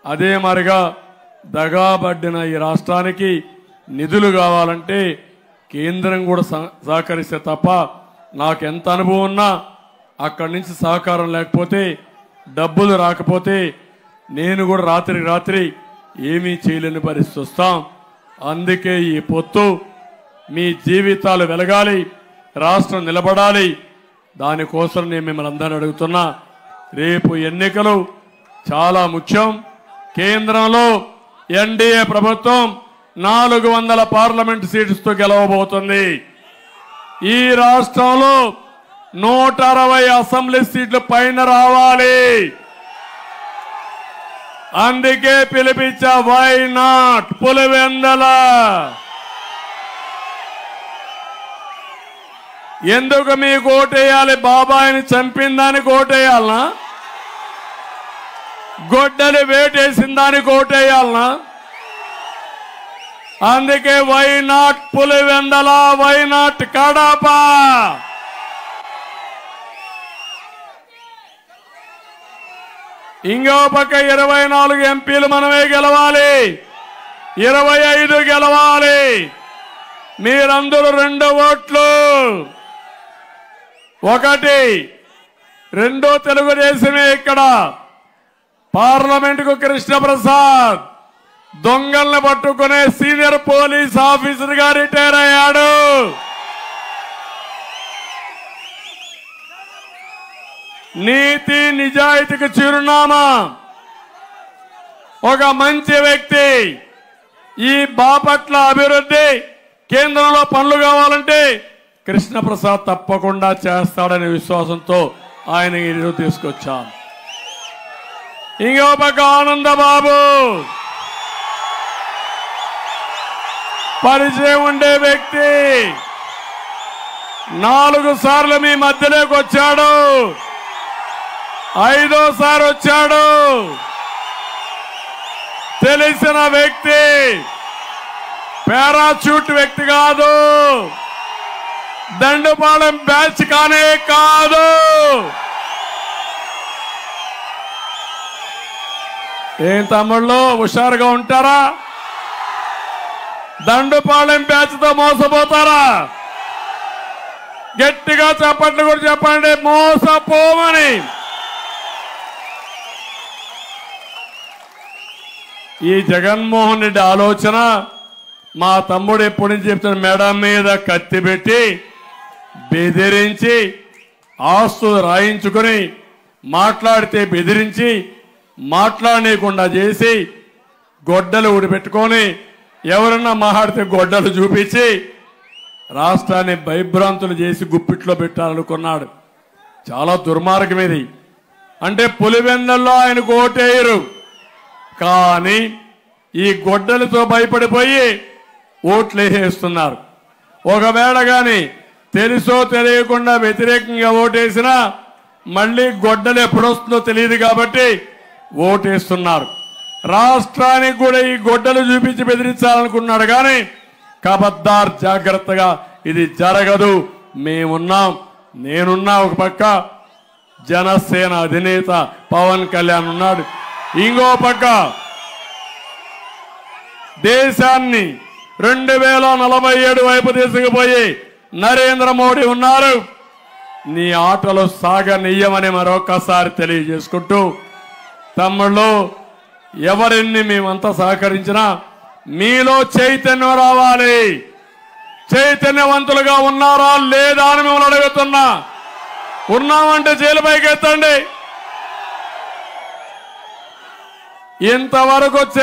అదే మరిగా దగాబడ్డిన ఈ రాష్ట్రానికి నిధులు కావాలంటే కేంద్రం కూడా సహకరిస్తే తప్ప నాకెంత అనుభవం ఉన్నా అక్కడి నుంచి సహకారం లేకపోతే, డబ్బులు రాకపోతే నేను కూడా రాత్రి ఏమీ చేయలేని పరిస్థితి వస్తాం. అందుకే ఈ పొత్తు మీ జీవితాలు వెలగాలి, రాష్ట్రం నిలబడాలి. దానికోసం నేను మిమ్మల్ని అందరినీ అడుగుతున్నా. రేపు ఎన్నికలు చాలా ముఖ్యం. కేంద్రంలో ఎన్డీఏ ప్రభుత్వం 400 పార్లమెంట్ సీట్స్తో గెలవబోతుంది. ఈ రాష్ట్రంలో 160 అసెంబ్లీ సీట్లు పైన రావాలి. అందుకే పిలిపించా, వై నాట్ పులివెందల. ఎందుకు మీకు ఓటేయాలి? బాబాయిని చంపిన దానికి ఓటేయాలనా? గొడ్డలి వేటేసిన దానికి ఓటేయాలనా? అందుకే why not Pulivendula, why not Kadapa. ఇంకో పక్క 24 ఎంపీలు మనమే గెలవాలి, 25 గెలవాలి. మీరందరూ 2 ఓట్లు. 1, 2 తెలుగుదేశమే. ఇక్కడ పార్లమెంటుకు కృష్ణప్రసాద్ దొంగల్ని పట్టుకునే సీనియర్ పోలీస్ ఆఫీసర్ గా రిటైర్ అయ్యాడు. నీతి నిజాయితీకి చిరునామా ఒక మంచి వ్యక్తి. ఈ బాపట్ల అభివృద్ధి కేంద్రంలో పనులు కావాలంటే కృష్ణప్రసాద్ తప్పకుండా చేస్తాడనే విశ్వాసంతో ఆయన ఈరోజు తీసుకొచ్చాం. ఇంకో పక్క ఆనందబాబు పరిచయం ఉండే వ్యక్తి. 4 సార్లు మీ మధ్యలోకి వచ్చాడు, 5వసారి వచ్చాడు. తెలిసిన వ్యక్తి, పారాచూట్ వ్యక్తి కాదు, దండుపాలెం బ్యాచ్ కానే కాదు. ఏం తమ్ముళ్ళు హుషారుగా ఉంటారా? దండుపాలెం బ్యాచ్ తో మోసపోతారా? గట్టిగా చప్పట్లు కూడా చెప్పండి, మోసపోమని. ఈ జగన్మోహన్ రెడ్డి ఆలోచన మా తమ్ముడు ఎప్పటి నుంచి చెప్తున్న మెడ మీద కత్తి పెట్టి బెదిరించి, ఆస్తులు రాయించుకొని, మాట్లాడితే బెదిరించి, మాట్లాడనీయకుండా చేసి, గొడ్డలు ఊడిపెట్టుకొని, ఎవరన్నా మాట్లాడితే గొడ్డలు చూపించి రాష్ట్రాన్ని భయభ్రాంతులు చేసి గుప్పిట్లో పెట్టాలనుకున్నాడు. చాలా దుర్మార్గం ఇది. అంటే పులివెందుల్లో ఆయనకు ఓటేయరు, కానీ ఈ గొడ్డలతో భయపడిపోయి ఓట్లేసేస్తున్నారు. ఒకవేళ కానీ తెలుసో తెలియకుండా వ్యతిరేకంగా ఓటేసినా మళ్ళీ గొడ్డలు ఎప్పుడొస్తుందో తెలియదు కాబట్టి ఓటేస్తున్నారు. రాష్ట్రానికి కూడా ఈ గొడ్డలు చూపించి బెదిరించాలనుకున్నాడు, కానీ కబద్దార్ జాగ్రత్తగా ఇది జరగదు. మేమున్నాం, నేనున్నా, ఒక పక్క జనసేన అధినేత పవన్ కళ్యాణ్ ఉన్నాడు, ఇంకో పక్క దేశాన్ని 2047 వైపు తీసుకుపోయి నరేంద్ర మోడీ ఉన్నారు. నీ ఆటలు సాగనీయమని మరొకసారి తెలియజేసుకుంటూ, తమ్ముళ్ళు ఎవరిని మేమంతా సహకరించినా మీలో చైతన్యం రావాలి. చైతన్యవంతులుగా ఉన్నారా లేదా అని మిమ్మల్ని అడుగుతున్నా. ఉన్నామంటే జైలుపైకి ఎత్తండి. ఇంతవరకు